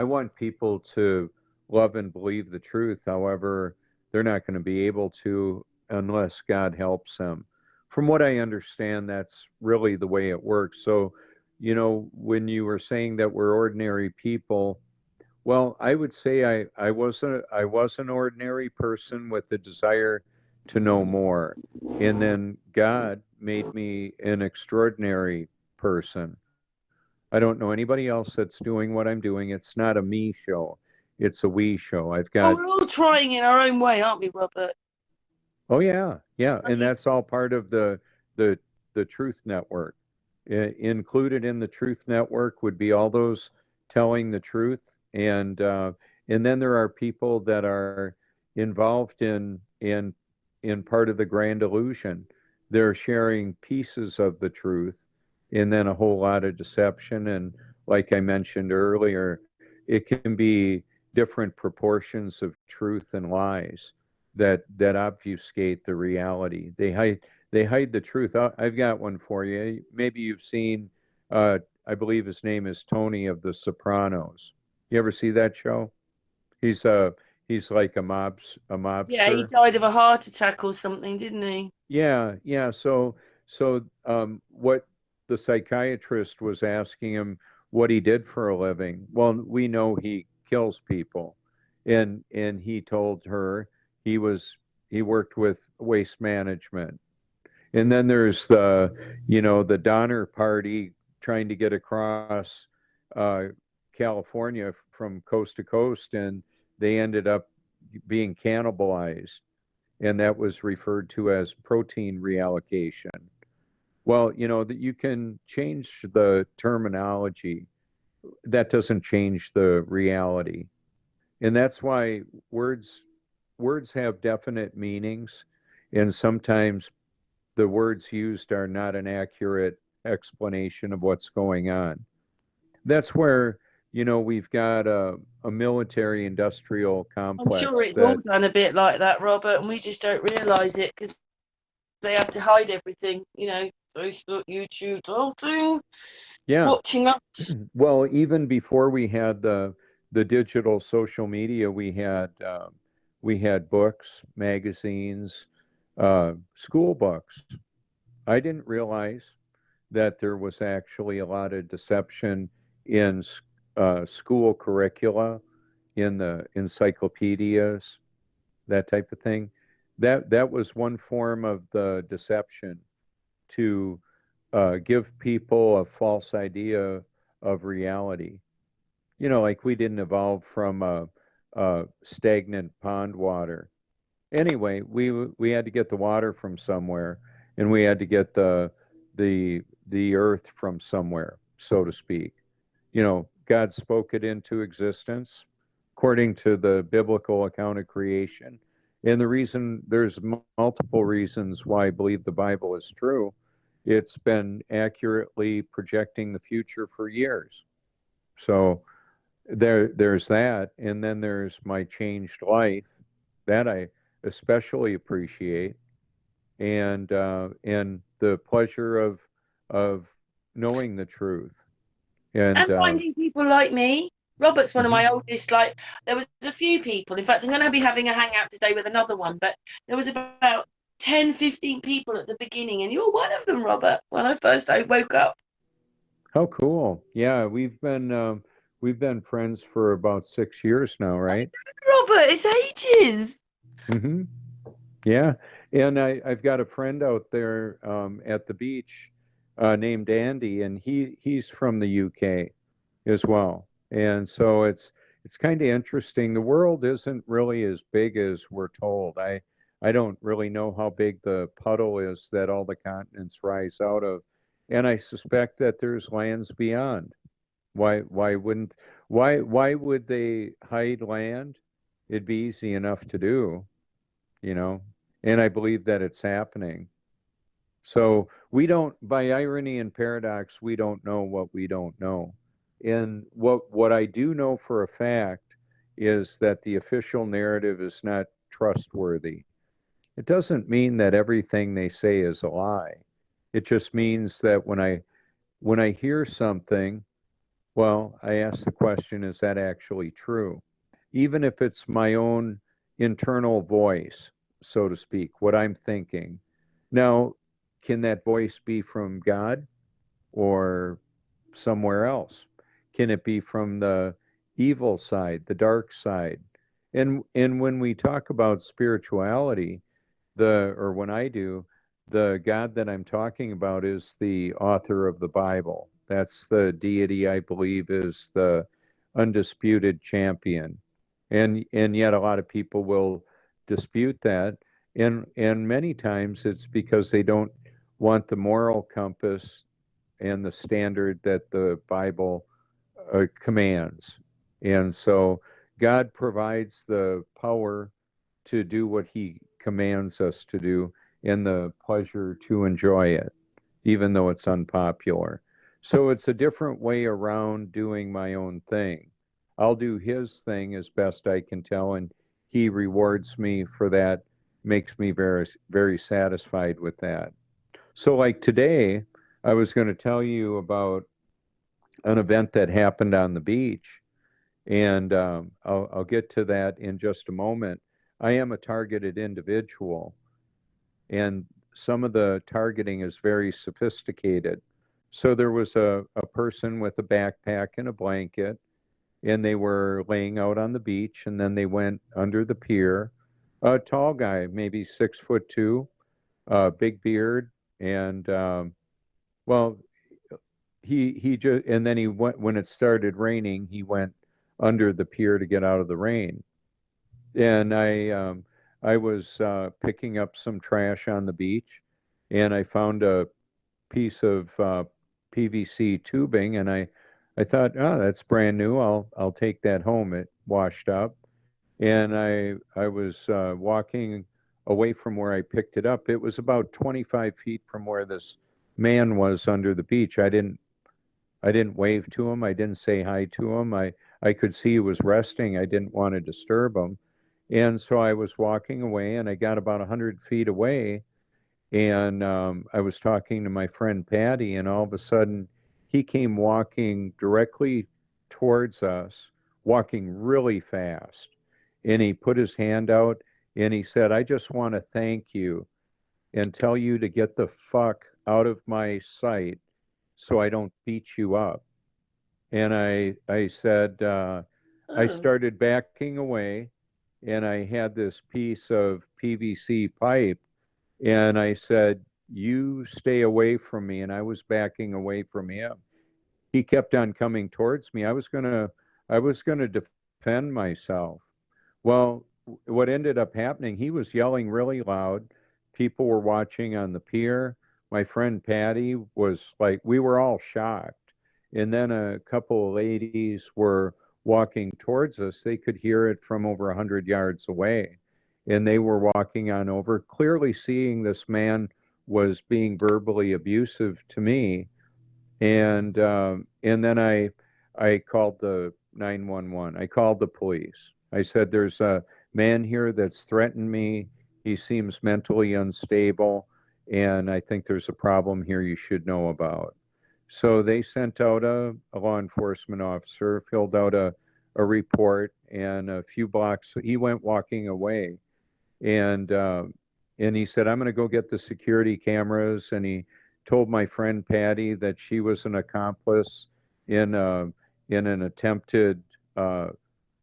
Speaker 2: want people to love and believe the truth. However, they're not going to be able to unless God helps them. From what I understand, that's really the way it works. So, when you were saying that we're ordinary people, well, I would say I was an ordinary person with the desire to know more. And then God made me an extraordinary person. I don't know anybody else that's doing what I'm doing. It's not a me show. It's a we show. I've
Speaker 1: Well,
Speaker 2: got.
Speaker 1: we're all trying in our own way, aren't we, Robert?
Speaker 2: Oh yeah, yeah,
Speaker 1: I
Speaker 2: and
Speaker 1: mean,
Speaker 2: that's all part of the the Truth Network. Included in the Truth Network would be all those telling the truth, and then there are people that are involved in part of the grand illusion. They're sharing pieces of the truth, and then a whole lot of deception. And like I mentioned earlier, it can be different proportions of truth and lies that obfuscate the reality. They hide the truth. I've got one for you. Maybe you've seen. I believe his name is Tony of The Sopranos. You ever see that show? He's a he's like a
Speaker 1: yeah, he
Speaker 2: mobster.
Speaker 1: died of a heart attack or something, didn't he?
Speaker 2: Yeah, yeah. So what the psychiatrist was asking him what he did for a living. Well, we know he kills people, and he told her he was he worked with waste management. And then there's the Donner Party trying to get across uh, California from coast to coast, and they ended up being cannibalized, and that was referred to as protein reallocation. Well, that you can change the terminology. That doesn't change the reality. And that's why words have definite meanings, and sometimes the words used are not an accurate explanation of what's going on. That's where, we've got a military industrial
Speaker 1: I'm sure
Speaker 2: complex
Speaker 1: it's all
Speaker 2: that.
Speaker 1: done a bit like that, Robert, and we just don't realise it because they have to hide everything, Facebook, YouTube, the whole thing,
Speaker 2: Yeah.
Speaker 1: watching us.
Speaker 2: Well, even before we had the digital social media, we had books, magazines, school books. I didn't realize that there was actually a lot of deception in school curricula, in the encyclopedias, that type of thing. That was one form of the deception, to give people a false idea of reality. Like we didn't evolve from stagnant pond water. Anyway, we had to get the water from somewhere, and we had to get the earth from somewhere, so to speak. God spoke it into existence according to the biblical account of creation. And there's multiple reasons why I believe the Bible is true. It's been accurately projecting the future for years. So there's that. And then there's my changed life that I especially appreciate, and the pleasure of knowing the truth. And
Speaker 1: And finding people like me. Robert's one of
Speaker 2: mhm.
Speaker 1: my oldest, there was a few people. In fact, I'm going to be having a hangout today with another one, but there was about 10, 15 people at the beginning, and you're one of them, Robert, when I woke up.
Speaker 2: How cool! Yeah, we've been friends for about 6 years now, right?
Speaker 1: Robert, it's ages.
Speaker 2: Hmm. Yeah, and I've got a friend out there at the beach named Andy, and he's from the UK as well. And so it's kind of interesting. The world isn't really as big as we're told. I don't really know how big the puddle is that all the continents rise out of, and I suspect that there's lands beyond. Why wouldn't why would they hide land? It'd be easy enough to do, you know. And I believe that it's happening. So we don't, by irony and paradox, we don't know what we don't know. And what I do know for a fact is that the official narrative is not trustworthy. It doesn't mean that everything they say is a lie. It just means that when I hear something, well, I ask the question, is that actually true? Even if it's my own internal voice, so to speak, what I'm thinking. Now, can that voice be from God or somewhere else? Can it be from the evil side, the dark side? And when we talk about spirituality, or when I do, the God that I'm talking about is the author of the Bible. That's the deity I believe is the undisputed champion. And yet a lot of people will dispute that. And many times it's because they don't want the moral compass and the standard that the Bible commands. And so God provides the power to do what he commands us to do and the pleasure to enjoy it, even though it's unpopular. So it's a different way around doing my own thing. I'll do his thing as best I can tell, and he rewards me for that, makes me very, very satisfied with that. So, like today, I was going to tell you about an event that happened on the beach, and I'll get to that in just a moment. I am a targeted individual, and some of the targeting is very sophisticated. So there was a person with a backpack and a blanket, and they were laying out on the beach, and then they went under the pier. A tall guy, maybe 6'2", big beard, and well, he just, and then he went when it started raining. He went under the pier to get out of the rain, and I was picking up some trash on the beach, and I found a piece of PVC tubing, and I thought, oh, that's brand new. I'll take that home. It washed up, and I was walking away from where I picked it up. It was about 25 feet from where this man was under the beach. I didn't wave to him. I didn't say hi to him. I could see he was resting. I didn't want to disturb him. And so I was walking away, and I got about 100 feet away, And I was talking to my friend Patty, and all of a sudden he came walking directly towards us, walking really fast. And he put his hand out and he said, I just want to thank you and tell you to get the fuck out of my sight so I don't beat you up. And I said, I
Speaker 1: Oh,
Speaker 2: started backing away and I had this piece of PVC pipe and I said, you stay away from me. And I was backing away from him. He kept on coming towards me. I was gonna defend myself. Well, what ended up happening, he was yelling really loud. People were watching on the pier. My friend Patty was like, we were all shocked. And then a couple of ladies were walking towards us. They could hear it from over 100 yards away. And they were walking on over, clearly seeing this man was being verbally abusive to me. And then I called the 911. I called the police. I said, "There's a man here that's threatened me. He seems mentally unstable, and I think there's a problem here you should know about." So they sent out a law enforcement officer, filled out a report, and a few blocks he went walking away, and uh, and he said, "I'm going to go get the security cameras." And he told my friend Patty that she was an accomplice in in an attempted uh,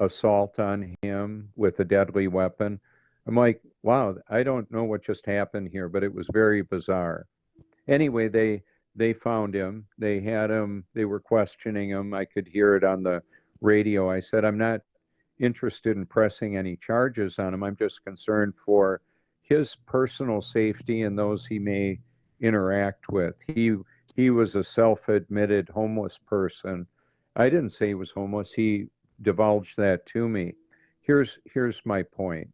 Speaker 2: assault on him with a deadly weapon. I'm like, wow, I don't know what just happened here, but it was very bizarre. Anyway, they found him. They had him. They were questioning him. I could hear it on the radio. I said, I'm not interested in pressing any charges on him. I'm just concerned for his personal safety and those he may interact with. He was a self-admitted homeless person. I didn't say he was homeless. He divulged that to me. Here's my point.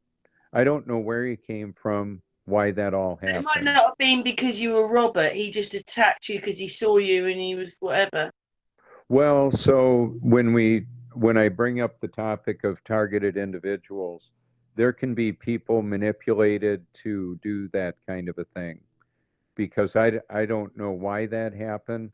Speaker 2: I don't know where he came from, why that all
Speaker 1: so it might
Speaker 2: happened.
Speaker 1: not have been because you were Robert. He just attacked you because he saw you and he was whatever.
Speaker 2: Well, so when I bring up the topic of targeted individuals, there can be people manipulated to do that kind of a thing because I don't know why that happened.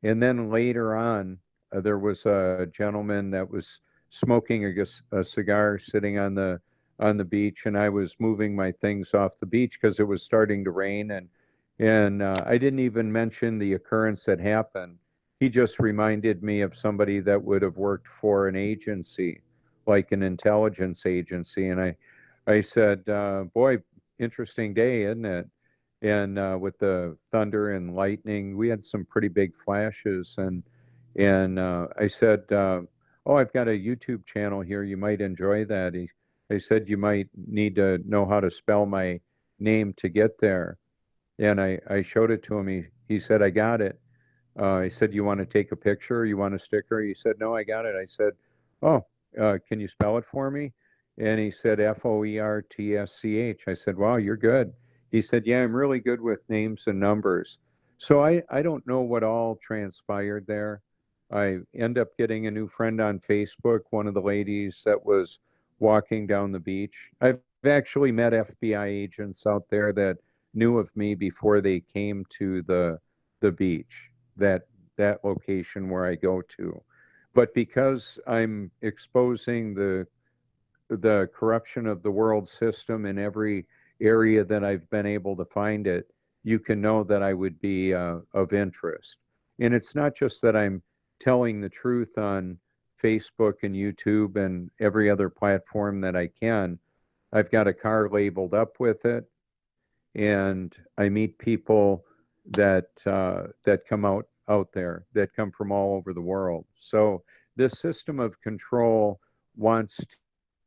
Speaker 2: And then later on, there was a gentleman that was smoking a cigar sitting on the beach, and I was moving my things off the beach because it was starting to rain, and I didn't even mention the occurrence that happened. He just reminded me of somebody that would have worked for an agency, like an intelligence agency, and I said, "Boy, interesting day, isn't it?" And with the thunder and lightning, we had some pretty big flashes. And I said, "Oh, I've got a YouTube channel here. You might enjoy that." I said, "You might need to know how to spell my name to get there." And I showed it to him. He said, "I got it." I said, "You want to take a picture? You want a sticker?" He said, "No, I got it." I said, "Oh, can you spell it for me?" And he said, Foertsch. I said, "Wow, you're good." He said, "Yeah, I'm really good with names and numbers." So I don't know what all transpired there. I end up getting a new friend on Facebook, one of the ladies that was walking down the beach. I've actually met FBI agents out there that knew of me before they came to the beach, that that location where I go to. But because I'm exposing the corruption of the world system in every area that I've been able to find it, you can know that I would be of interest. And it's not just that I'm telling the truth on Facebook and YouTube and every other platform that I can. I've got a car labeled up with it, and I meet people that come out there that come from all over the world. So this system of control wants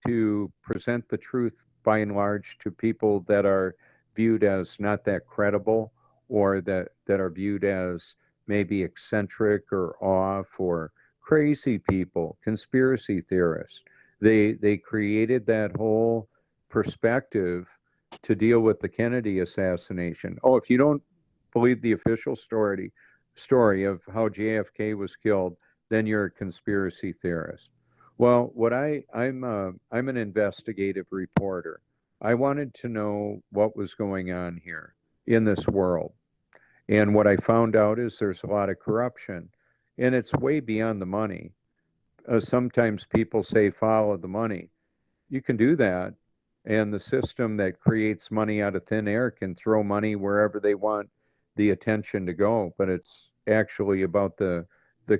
Speaker 2: to present the truth by and large to people that are viewed as not that credible, or that are viewed as maybe eccentric or off or crazy people, conspiracy theorists. They created that whole perspective to deal with the Kennedy assassination. Oh, if you don't believe the official story of how JFK was killed, then you're a conspiracy theorist. Well, I'm an investigative reporter. I wanted to know what was going on here. in this world. And what I found out is there's a lot of corruption, and it's way beyond the money. Sometimes people say follow the money. You can do that, and the system that creates money out of thin air can throw money wherever they want the attention to go. But it's actually about the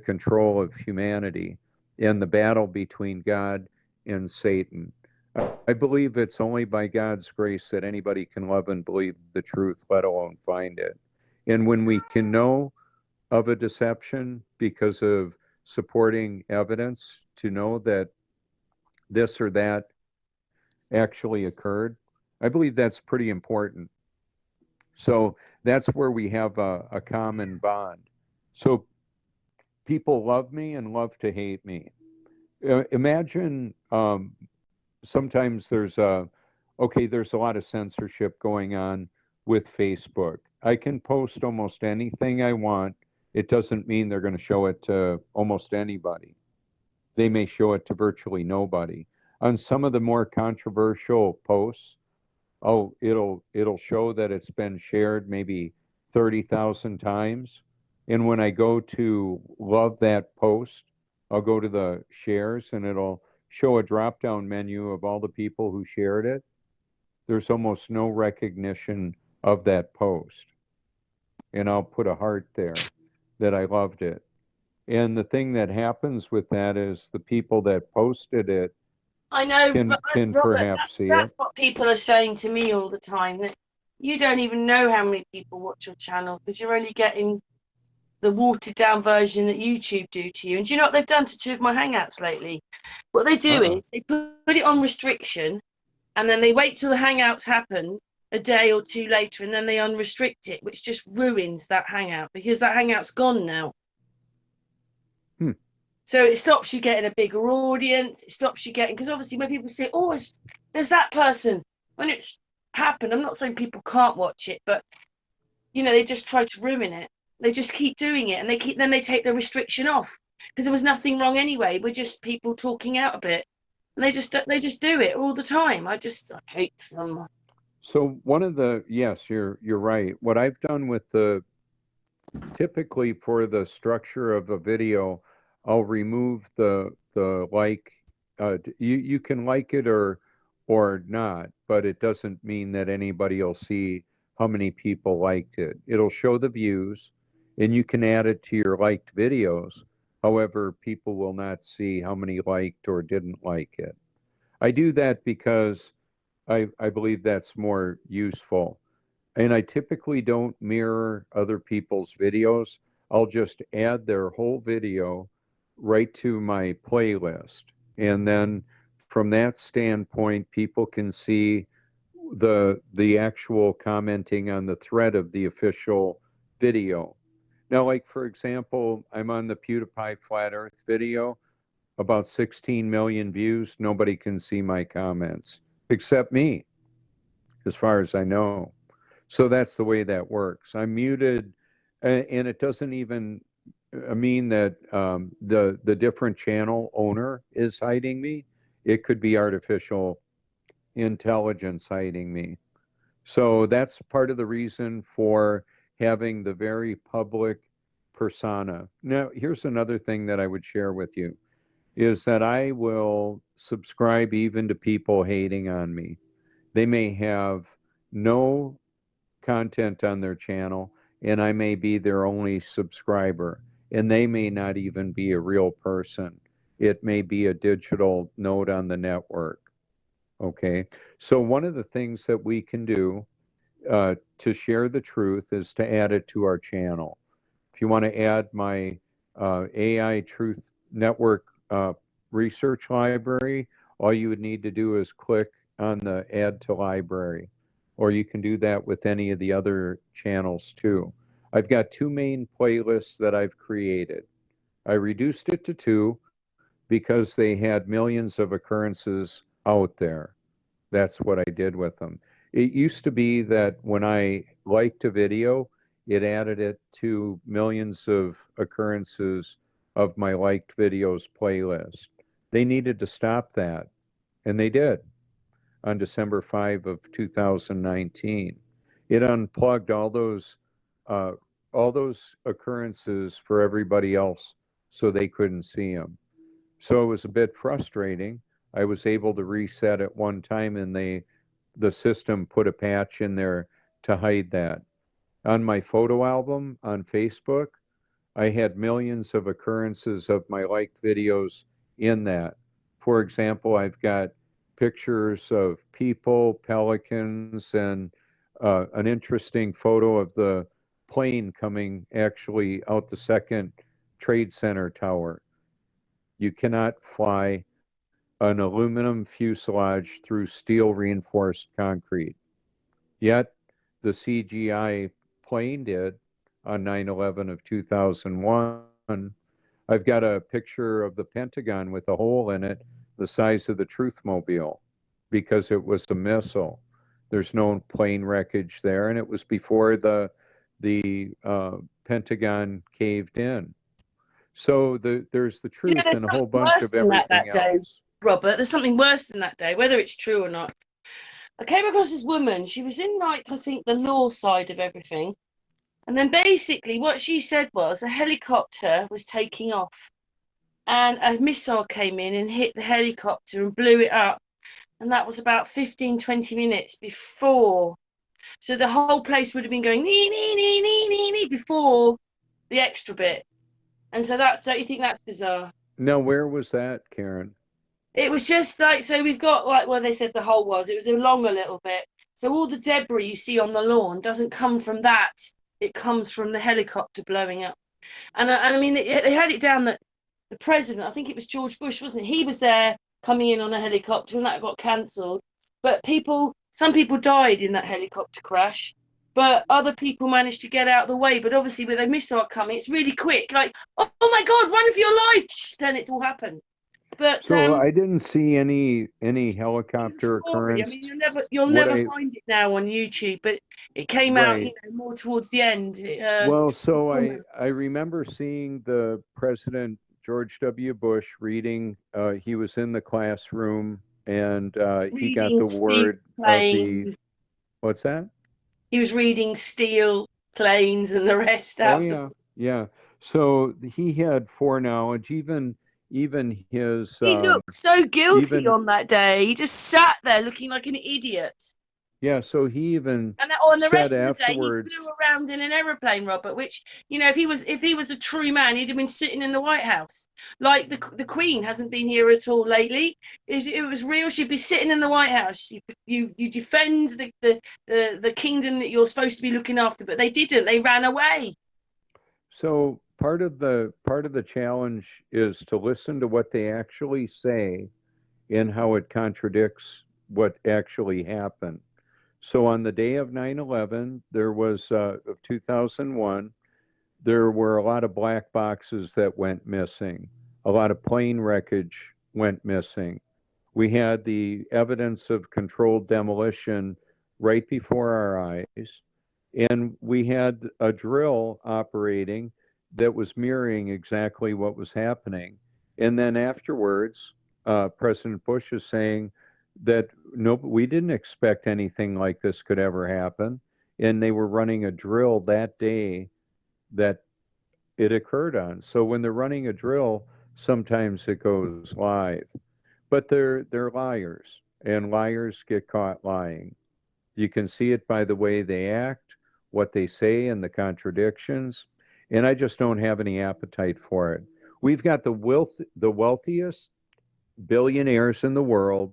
Speaker 2: control of humanity and the battle between God and Satan. I believe it's only by God's grace that anybody can love and believe the truth, let alone find it. And when we can know of a deception because of supporting evidence to know that this or that actually occurred, I believe that's pretty important. So that's where we have a common bond. So people love me and love to hate me. Imagine sometimes there's a lot of censorship going on with Facebook. I can post almost anything I want. It doesn't mean they're going to show it to almost anybody. They may show it to virtually nobody. On some of the more controversial posts, oh, it'll show that it's been shared maybe 30,000 times. And when I go to love that post, I'll go to the shares and it'll show a drop down menu of all the people who shared it. There's almost no recognition of that post. And I'll put a heart there that I loved it. And the thing that happens with that is the people that posted it
Speaker 1: I know, but
Speaker 2: can
Speaker 1: Robert,
Speaker 2: perhaps see
Speaker 1: that's
Speaker 2: it.
Speaker 1: what people are saying to me all the time. That you don't even know how many people watch your channel because you're only getting the watered down version that YouTube do to you. And do you know what they've done to two of my hangouts lately? What they do is they put it on restriction and then they wait till the hangouts happen a day or two later and then they unrestrict it, which just ruins that hangout because that hangout's gone now. So it stops you getting a bigger audience. It stops you getting, because obviously when people say, oh, there's that person, when it's happened, I'm not saying people can't watch it, but, they just try to ruin it. They just keep doing it and then they take the restriction off because there was nothing wrong anyway. We're just people talking out a bit. And they just do it all the time. I hate them.
Speaker 2: So yes, you're right. What I've done with typically for the structure of a video, I'll remove the like. You can like it or not, but it doesn't mean that anybody will see how many people liked it. It'll show the views, and you can add it to your liked videos. However, people will not see how many liked or didn't like it. I do that because I believe that's more useful. And I typically don't mirror other people's videos. I'll just add their whole video right to my playlist. And then from that standpoint, people can see the actual commenting on the thread of the official video. Now, like for example, I'm on the PewDiePie Flat Earth video, about 16 million views. Nobody can see my comments except me, as far as I know. So that's the way that works. I'm muted, and it doesn't even mean that the different channel owner is hiding me. It could be artificial intelligence hiding me. So that's part of the reason for having the very public persona. Now, here's another thing that I would share with you is that I will subscribe even to people hating on me. They may have no content on their channel, and I may be their only subscriber, and they may not even be a real person. It may be a digital node on the network. Okay. So, one of the things that we can do to share the truth is to add it to our channel. If you want to add my AI Truth Network research library, all you would need to do is click on the add to library, or you can do that with any of the other channels too. I've got two main playlists that I've created. I reduced it to two because they had millions of occurrences out there. That's what I did with them. It used to be that when I liked a video, it added it to millions of occurrences of my liked videos playlist. They needed to stop that, and they did on December 5 of 2019. it unplugged all those occurrences for everybody else, so they couldn't see them. So it was a bit frustrating. I was able to reset at one time, and the system put a patch in there to hide that. On my photo album on Facebook, I had millions of occurrences of my liked videos in that. For example, I've got pictures of people, pelicans, and an interesting photo of the plane coming actually out the second Trade Center tower. You cannot fly an aluminum fuselage through steel reinforced concrete. Yet the CGI plane did on 9/11 of 2001. I've got a picture of the Pentagon with a hole in it the size of the Truthmobile because it was a missile. There's no plane wreckage there, and it was before the Pentagon caved in. So there's the
Speaker 1: You know,
Speaker 2: truth
Speaker 1: there's
Speaker 2: and a whole
Speaker 1: something
Speaker 2: bunch
Speaker 1: worse
Speaker 2: of
Speaker 1: than that
Speaker 2: everything
Speaker 1: day,
Speaker 2: else.
Speaker 1: Robert. There's something worse than that day, whether it's true or not. I came across this woman. She was in, like, I think, the law side of everything. And then basically what she said was a helicopter was taking off, and a missile came in and hit the helicopter and blew it up. And that was about 15, 20 minutes before. So the whole place would have been going nee, nee, nee, nee, nee, nee before the extra bit. And so don't you think that's bizarre?
Speaker 2: Now, where was that, Karen?
Speaker 1: It was just like, so we've got, like, well, they said the hole was, it was along a little bit. So all the debris you see on the lawn doesn't come from that. It comes from the helicopter blowing up. And I mean, they had it down that the president, I think it was George Bush, wasn't it? He was there coming in on a helicopter, and that got cancelled. But some people died in that helicopter crash, but other people managed to get out of the way. But obviously, with a missile coming, it's really quick. Like, oh my God, run for your life! Then it's all happened. But
Speaker 2: So I didn't see any helicopter
Speaker 1: story. I
Speaker 2: occurrence.
Speaker 1: mean, you'll never find it now on YouTube, but it came out,
Speaker 2: Right.
Speaker 1: more towards the end.
Speaker 2: Well, so I remember seeing the President George W. Bush reading. He was in the classroom, and he got
Speaker 1: reading
Speaker 2: the
Speaker 1: Steel
Speaker 2: word of the
Speaker 1: Planes.
Speaker 2: what's that?
Speaker 1: He was reading Steel Planes and the rest
Speaker 2: Oh
Speaker 1: out of the.
Speaker 2: yeah. So he had foreknowledge. Even his
Speaker 1: He looked so guilty
Speaker 2: even
Speaker 1: on that day. He just sat there looking like an idiot.
Speaker 2: yeah. So he even
Speaker 1: And the
Speaker 2: said
Speaker 1: rest of the day, he
Speaker 2: afterwards.
Speaker 1: flew around in an aeroplane, Robert. Which, if he was a true man, he'd have been sitting in the White House. Like the Queen hasn't been here at all lately. If it was real, she'd be sitting in the White House. You defend the kingdom that you're supposed to be looking after, but they didn't. They ran away.
Speaker 2: So part of the challenge is to listen to what they actually say and how it contradicts what actually happened. So on the day of 9/11, there was of 2001, there were a lot of black boxes that went missing. A lot of plane wreckage went missing. We had the evidence of controlled demolition right before our eyes, and we had a drill operating that was mirroring exactly what was happening. And then afterwards, President Bush is saying that no, we didn't expect anything like this could ever happen. And they were running a drill that day that it occurred on. So when they're running a drill, sometimes it goes live. But they're liars, and liars get caught lying. You can see it by the way they act, what they say, and the contradictions. And I just don't have any appetite for it. We've got the wealthiest billionaires in the world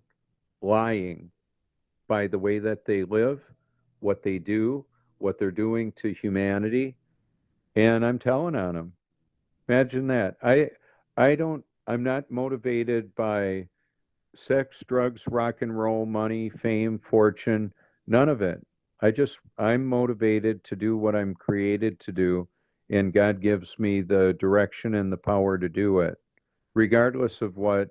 Speaker 2: lying by the way that they live, what they do, what they're doing to humanity, and I'm telling on them. Imagine that. I'm not motivated by sex, drugs, rock and roll, money, fame, fortune, none of it. I'm motivated to do what I'm created to do, and God gives me the direction and the power to do it, regardless of what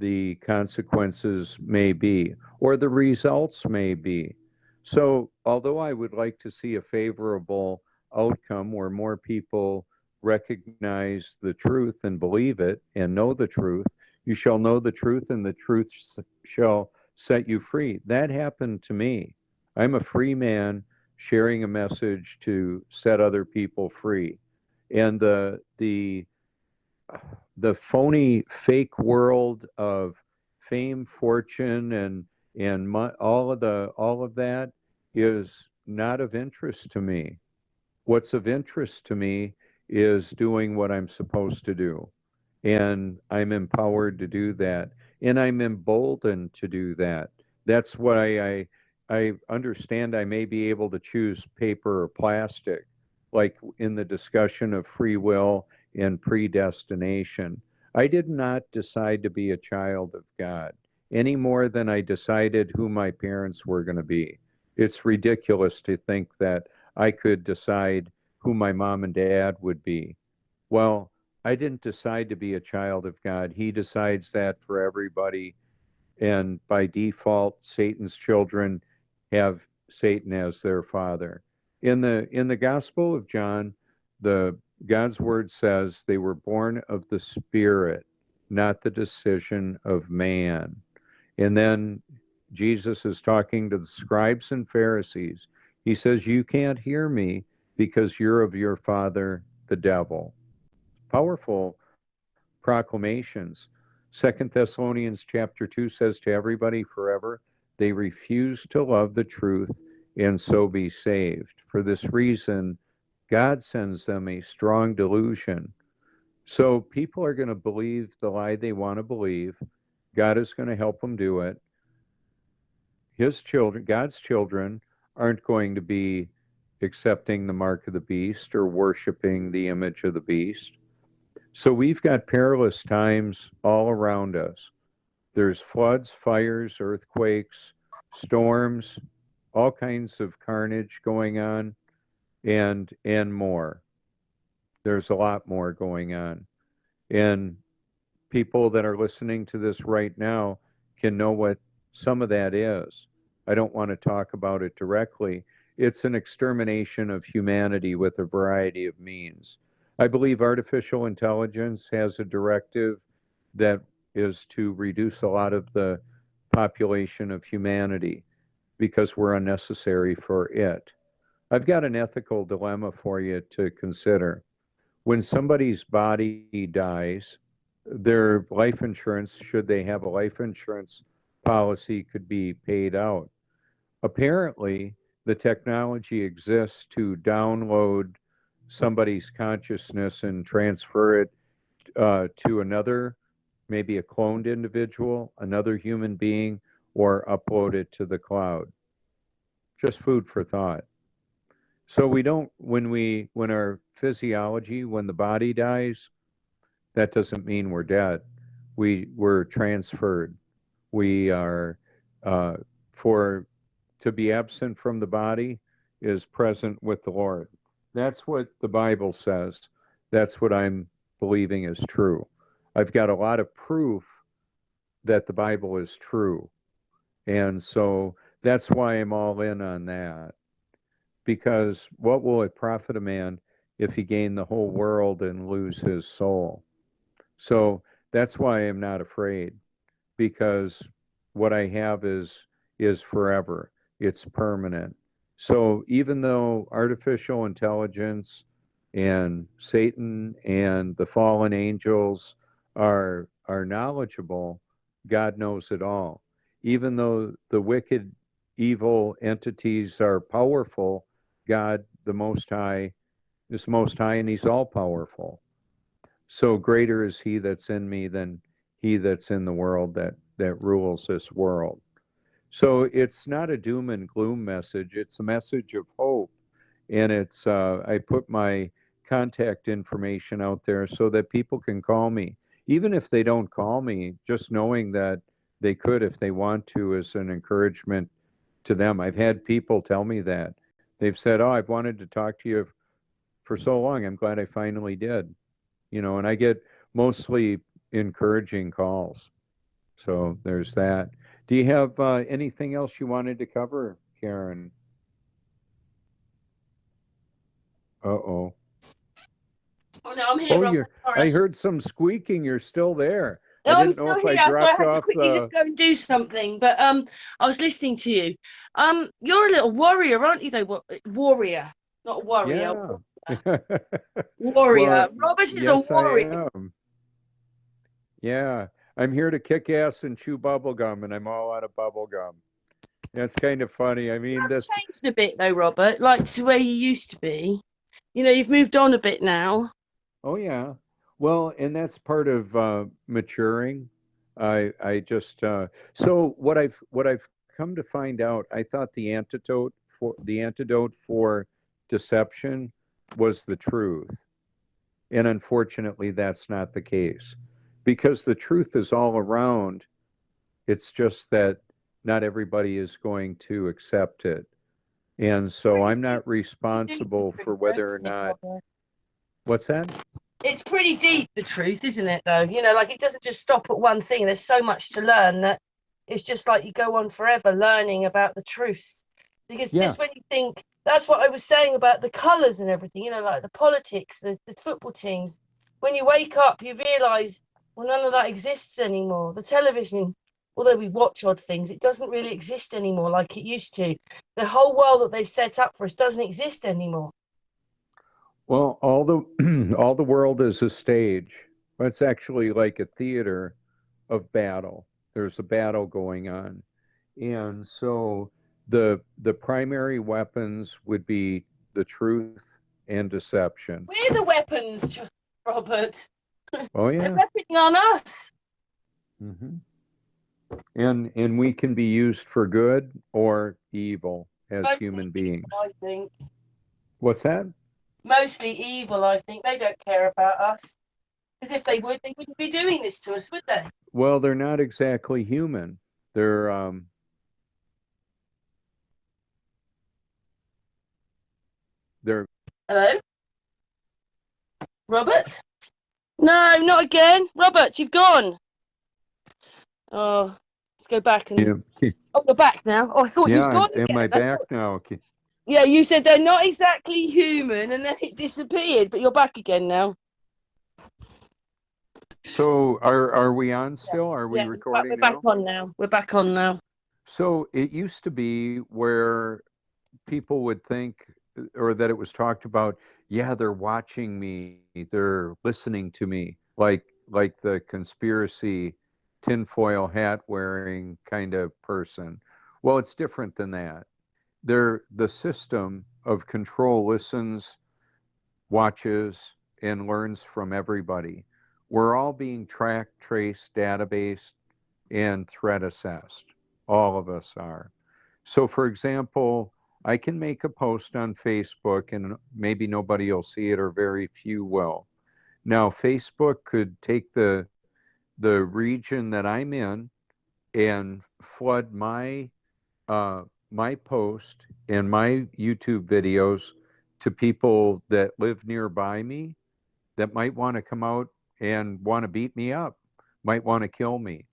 Speaker 2: the consequences may be or the results may be. So, although I would like to see a favorable outcome where more people recognize the truth and believe it and know the truth, you shall know the truth, and the truth shall set you free. That happened to me. I'm a free man sharing a message to set other people free. And the phony fake world of fame, fortune, and all of that is not of interest to me. What's of interest to me is doing what I'm supposed to do. And I'm empowered to do that. And I'm emboldened to do that. That's why I understand I may be able to choose paper or plastic, like in the discussion of free will and predestination. I did not decide to be a child of God any more than I decided who my parents were going to be. It's ridiculous to think that I could decide who my mom and dad would be. Well, I didn't decide to be a child of God. He decides that for everybody. And by default, Satan's children have Satan as their father. In the Gospel of John, the God's word says they were born of the Spirit, not the decision of man. And then Jesus is talking to the scribes and Pharisees. He says, "You can't hear me because you're of your father, the devil." Powerful proclamations. Second Thessalonians chapter 2 says to everybody forever, they refuse to love the truth and so be saved. For this reason, God sends them a strong delusion. So people are going to believe the lie they want to believe. God is going to help them do it. His children, God's children, aren't going to be accepting the mark of the beast or worshiping the image of the beast. So we've got perilous times all around us. There's floods, fires, earthquakes, storms, all kinds of carnage going on, and more. There's a lot more going on. And people that are listening to this right now can know what some of that is. I don't want to talk about it directly. It's an extermination of humanity with a variety of means. I believe artificial intelligence has a directive that is to reduce a lot of the population of humanity because we're unnecessary for it. I've got an ethical dilemma for you to consider. When somebody's body dies, their life insurance, should they have a life insurance policy, could be paid out. Apparently, the technology exists to download somebody's consciousness and transfer it to another, maybe a cloned individual, another human being, or upload it to the cloud. Just food for thought. So we don't, when our physiology, when the body dies, that doesn't mean we're dead. We're transferred. We are uh, for to be absent from the body is present with the Lord. That's what the Bible says. That's what I'm believing is true. I've got a lot of proof that the Bible is true. And so that's why I'm all in on that. Because what will it profit a man if he gain the whole world and lose his soul? So that's why I'm not afraid, because what I have is forever. It's permanent. So even though artificial intelligence and Satan and the fallen angels are knowledgeable, God knows it all. Even though the wicked, evil entities are powerful, God, the Most High, is Most High, and He's all powerful. So greater is He that's in me than he that's in the world that rules this world. So it's not a doom and gloom message. It's a message of hope. And it's I put my contact information out there so that people can call me. Even if they don't call me, just knowing that they could if they want to is an encouragement to them. I've had people tell me that. They've said, "Oh, I've wanted to talk to you for so long. I'm glad I finally did." And I get mostly encouraging calls. So there's that. Do you have anything else you wanted to cover, Karen? Uh-oh.
Speaker 1: Oh no, I'm here,
Speaker 2: Oh,
Speaker 1: Rob.
Speaker 2: you're,
Speaker 1: Sorry,
Speaker 2: I heard some squeaking. You're still there. I
Speaker 1: I'm
Speaker 2: didn't know
Speaker 1: still
Speaker 2: if I
Speaker 1: here, so I
Speaker 2: dropped
Speaker 1: had to
Speaker 2: off
Speaker 1: quickly
Speaker 2: the.
Speaker 1: just go and do something. But I was listening to you. You're a little warrior, aren't you? Though warrior, not warrior.
Speaker 2: Yeah. Well,
Speaker 1: Warrior. Robert is a
Speaker 2: yes, I
Speaker 1: warrior.
Speaker 2: am. Yeah. I'm here to kick ass and chew bubble gum, and I'm all out of bubble gum. That's kind of funny. I mean,
Speaker 1: You've
Speaker 2: this.
Speaker 1: changed a bit though, Robert, like to where you used to be. You know, you've moved on a bit now.
Speaker 2: Oh yeah. Well, and that's part of maturing. I just so what I've come to find out, I thought the antidote for deception was the truth. And unfortunately, that's not the case. Because the truth is all around. It's just that not everybody is going to accept it. And so
Speaker 1: Pretty
Speaker 2: I'm
Speaker 1: deep,
Speaker 2: not responsible
Speaker 1: the truth,
Speaker 2: for whether or
Speaker 1: isn't it,
Speaker 2: not.
Speaker 1: Robert?
Speaker 2: What's that?
Speaker 1: It's pretty deep, the truth, isn't it, though? You know, like it doesn't just stop at one thing. There's so much to learn that it's just like you go on forever learning about the truths. Because
Speaker 2: Yeah.
Speaker 1: just when you think, that's what I was saying about the colours and everything, you know, like the politics, the football teams. When you wake up, you realise, well, none of that exists anymore. The television, although we watch odd things, it doesn't really exist anymore like it used to. The whole world that they've set up for us doesn't exist anymore.
Speaker 2: Well, all the all the world is a stage. It's actually like a theater of battle. There's a battle going on. And so the primary weapons would be the truth and deception.
Speaker 1: We're the weapons, Robert.
Speaker 2: Oh
Speaker 1: They're
Speaker 2: yeah.
Speaker 1: betting on us.
Speaker 2: Hmm. And we can be used for good or evil as
Speaker 1: Mostly
Speaker 2: human
Speaker 1: evil,
Speaker 2: beings.
Speaker 1: I think.
Speaker 2: What's that?
Speaker 1: Mostly evil, I think. They don't care about us. Because if they would, they wouldn't be doing this to us, would they?
Speaker 2: Well, they're not exactly human. They're
Speaker 1: Hello? Robert? No, not again. Robert, you've gone. Oh, let's go back and.
Speaker 2: yeah,
Speaker 1: Oh, you're back now. Oh, I thought
Speaker 2: yeah,
Speaker 1: you'd gone
Speaker 2: am I
Speaker 1: again. I
Speaker 2: back
Speaker 1: thought...
Speaker 2: now?
Speaker 1: Yeah, you said they're not exactly human and then it disappeared, but you're back again now.
Speaker 2: So are we on
Speaker 1: Yeah,
Speaker 2: still? Are we
Speaker 1: yeah, we're
Speaker 2: recording
Speaker 1: back
Speaker 2: now?
Speaker 1: on now. We're back on now.
Speaker 2: So it used to be where people would think, or that it was talked about, yeah, they're watching me, they're listening to me, like the conspiracy tinfoil hat wearing kind of person. Well, it's different than that. The system of control listens, watches, and learns from everybody. We're all being tracked, traced, databased, and threat assessed. All of us are. So, for example, I can make a post on Facebook and maybe nobody will see it or very few will. Now, Facebook could take the region that I'm in and flood my post and my YouTube videos to people that live nearby me that might want to come out and want to beat me up, might want to kill me.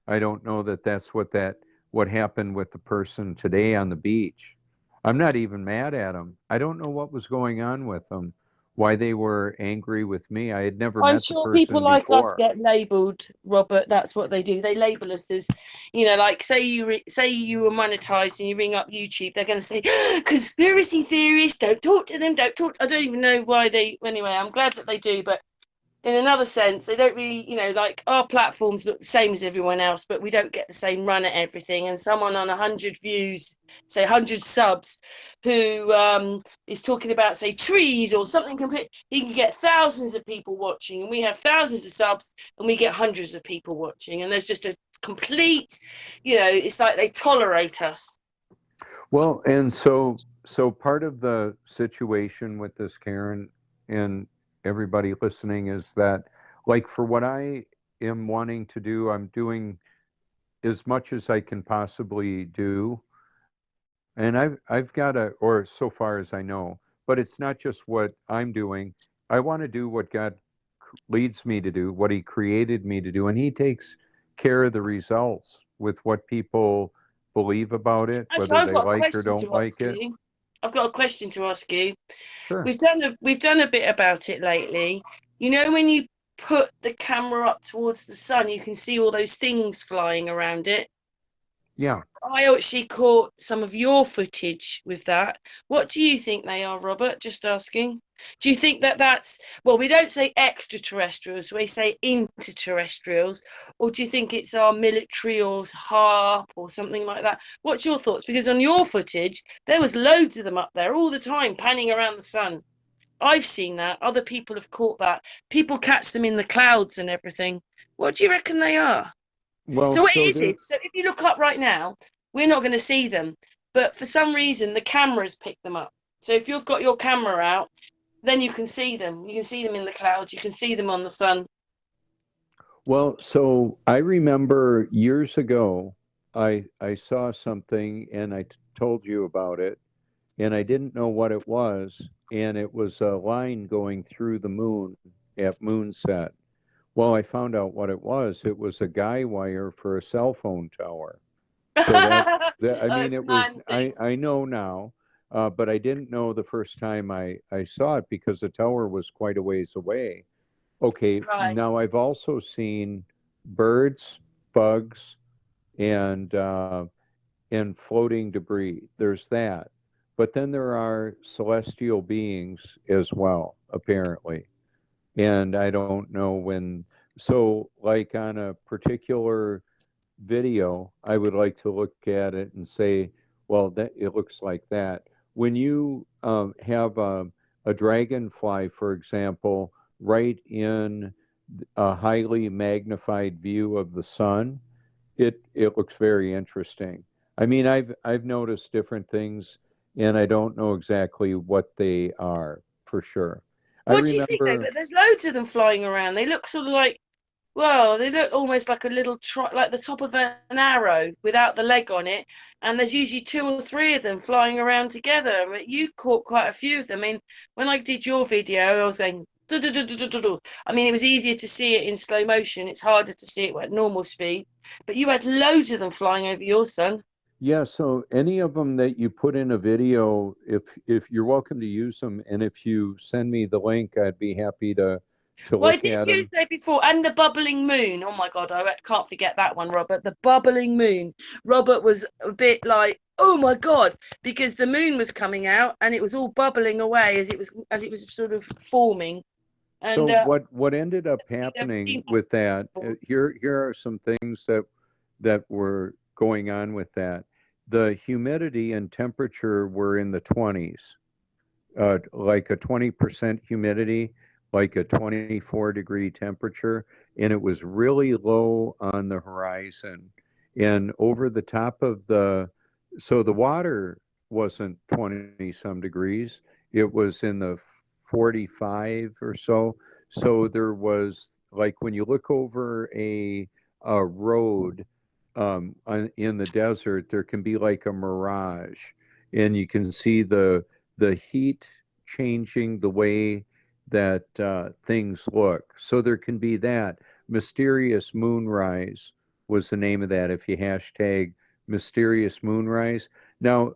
Speaker 2: I don't know that that's what happened with the person today on the beach. I'm not even mad at them. I don't know what was going on with them, why they were angry with me. I had never
Speaker 1: I'm
Speaker 2: met the
Speaker 1: sure people
Speaker 2: person
Speaker 1: like us
Speaker 2: before.
Speaker 1: get labelled, Robert. That's what they do. They label us as, you know, like say you were monetized and you ring up YouTube, they're going to say conspiracy theorists. Don't talk to them. Don't talk. I don't even know why they. Anyway, I'm glad that they do, but in another sense, they don't really, you know, like our platforms look the same as everyone else, but we don't get the same run at everything. And someone on 100 views, say 100 subs, who is talking about, say, trees or something complete, he can get thousands of people watching, and we have thousands of subs, and we get hundreds of people watching, and there's just a complete, you know, it's like they tolerate us.
Speaker 2: Well, and so part of the situation with this, Karen, and everybody listening, is that, like, for what I am wanting to do, I'm doing as much as I can possibly do. And I've got or so far as I know, but it's not just what I'm doing. I want to do what God leads me to do, what He created me to do, and He takes care of the results with what people believe about it,
Speaker 1: So
Speaker 2: whether
Speaker 1: I've
Speaker 2: they
Speaker 1: got a
Speaker 2: like or
Speaker 1: question
Speaker 2: don't
Speaker 1: to
Speaker 2: like
Speaker 1: ask
Speaker 2: it.
Speaker 1: you. I've got a question to ask you.
Speaker 2: Sure.
Speaker 1: We've done a bit about it lately. You know, when you put the camera up towards the sun, you can see all those things flying around it.
Speaker 2: Yeah.
Speaker 1: I actually caught some of your footage with that. What do you think they are, Robert? Just asking. Do you think that that's, well, we don't say extraterrestrials, we say interterrestrials, or do you think it's our military or HARP or something like that? What's your thoughts? Because on your footage, there was loads of them up there all the time, panning around the sun. I've seen that. Other people have caught that. People catch them in the clouds and everything. What do you reckon they are?
Speaker 2: Well,
Speaker 1: So what
Speaker 2: so
Speaker 1: is
Speaker 2: there,
Speaker 1: it? So if you look up right now, we're not going to see them, but for some reason the cameras pick them up. So if you've got your camera out, then you can see them. You can see them in the clouds. You can see them on the sun.
Speaker 2: well, so I remember years ago, I saw something and told you about it, and I didn't know what it was, and it was a line going through the moon at moonset. Well, I found out what it was. It was a guy wire for a cell phone tower. So that I mean,
Speaker 1: That's
Speaker 2: it was,
Speaker 1: man thing,
Speaker 2: I know now, but I didn't know the first time I saw it because the tower was quite a ways away. Okay,
Speaker 1: right?
Speaker 2: now I've also seen birds, bugs, and floating debris. There's that. But then there are celestial beings as well, apparently. And I don't know when. So, like on a particular video, I would like to look at it and say, well, that it looks like that. When you have a dragonfly, for example, right in a highly magnified view of the sun, it looks very interesting. I mean, I've noticed different things, and I don't know exactly what they are for sure. I
Speaker 1: What do you think though?
Speaker 2: remember.
Speaker 1: But there's loads of them flying around. They look sort of like, well, they look almost like a little like the top of an arrow without the leg on it. And there's usually two or three of them flying around together. But you caught quite a few of them. I mean, when I did your video, I was going. I mean, it was easier to see it in slow motion. It's harder to see it at normal speed. But you had loads of them flying over your son.
Speaker 2: Yeah, so any of them that you put in a video, if you're welcome to use them, and if you send me the link, I'd be happy to
Speaker 1: Well, I
Speaker 2: look
Speaker 1: did
Speaker 2: at them.
Speaker 1: Tuesday before, and the bubbling moon. Oh my God, I can't forget that one, Robert. The bubbling moon. Robert was a bit like, oh my God, because the moon was coming out and it was all bubbling away as it was sort of forming.
Speaker 2: So
Speaker 1: And
Speaker 2: what ended up
Speaker 1: I've never seen
Speaker 2: happening
Speaker 1: that
Speaker 2: with that,
Speaker 1: before.
Speaker 2: here are some things that were going on with that. The humidity and temperature were in the 20s, like a 20% humidity, like a 24-degree temperature, and it was really low on the horizon. And over the top of so the water wasn't 20 some degrees, it was in the 45 or so. So there was, like, when you look over a road in the desert, there can be like a mirage, and you can see the heat changing the way that things look. So there can be that. Mysterious moonrise was the name of that if you hashtag mysterious moonrise. Now,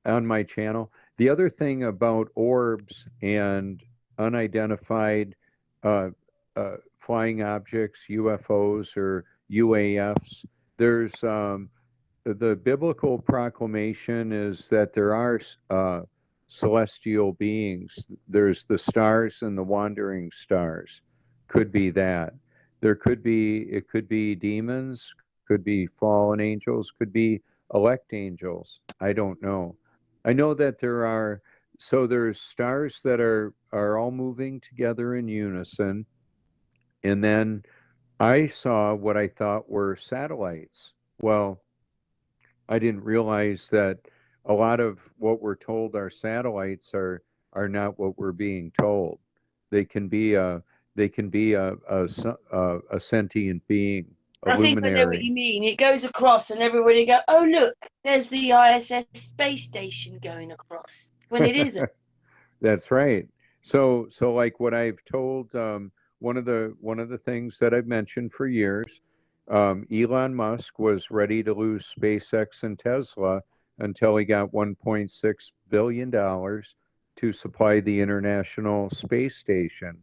Speaker 2: on my channel, the other thing about orbs and unidentified uh, flying objects, UFOs or UAFs, there's the biblical proclamation is that there are celestial beings. There's the stars and the wandering stars. Could be that. It could be demons, could be fallen angels, could be elect angels. I don't know. I know that there's stars that are all moving together in unison. And then I saw what I thought were satellites. Well, I didn't realize that a lot of what we're told are satellites are not what we're being told. They can be a sentient being, a
Speaker 1: I think I know what
Speaker 2: luminary.
Speaker 1: you mean. It goes across, and everybody go, "Oh, look, there's the ISS space station going across," when it isn't.
Speaker 2: That's right. So like what I've told, one of the things that I've mentioned for years, Elon Musk was ready to lose SpaceX and Tesla until he got $1.6 billion to supply the International Space Station.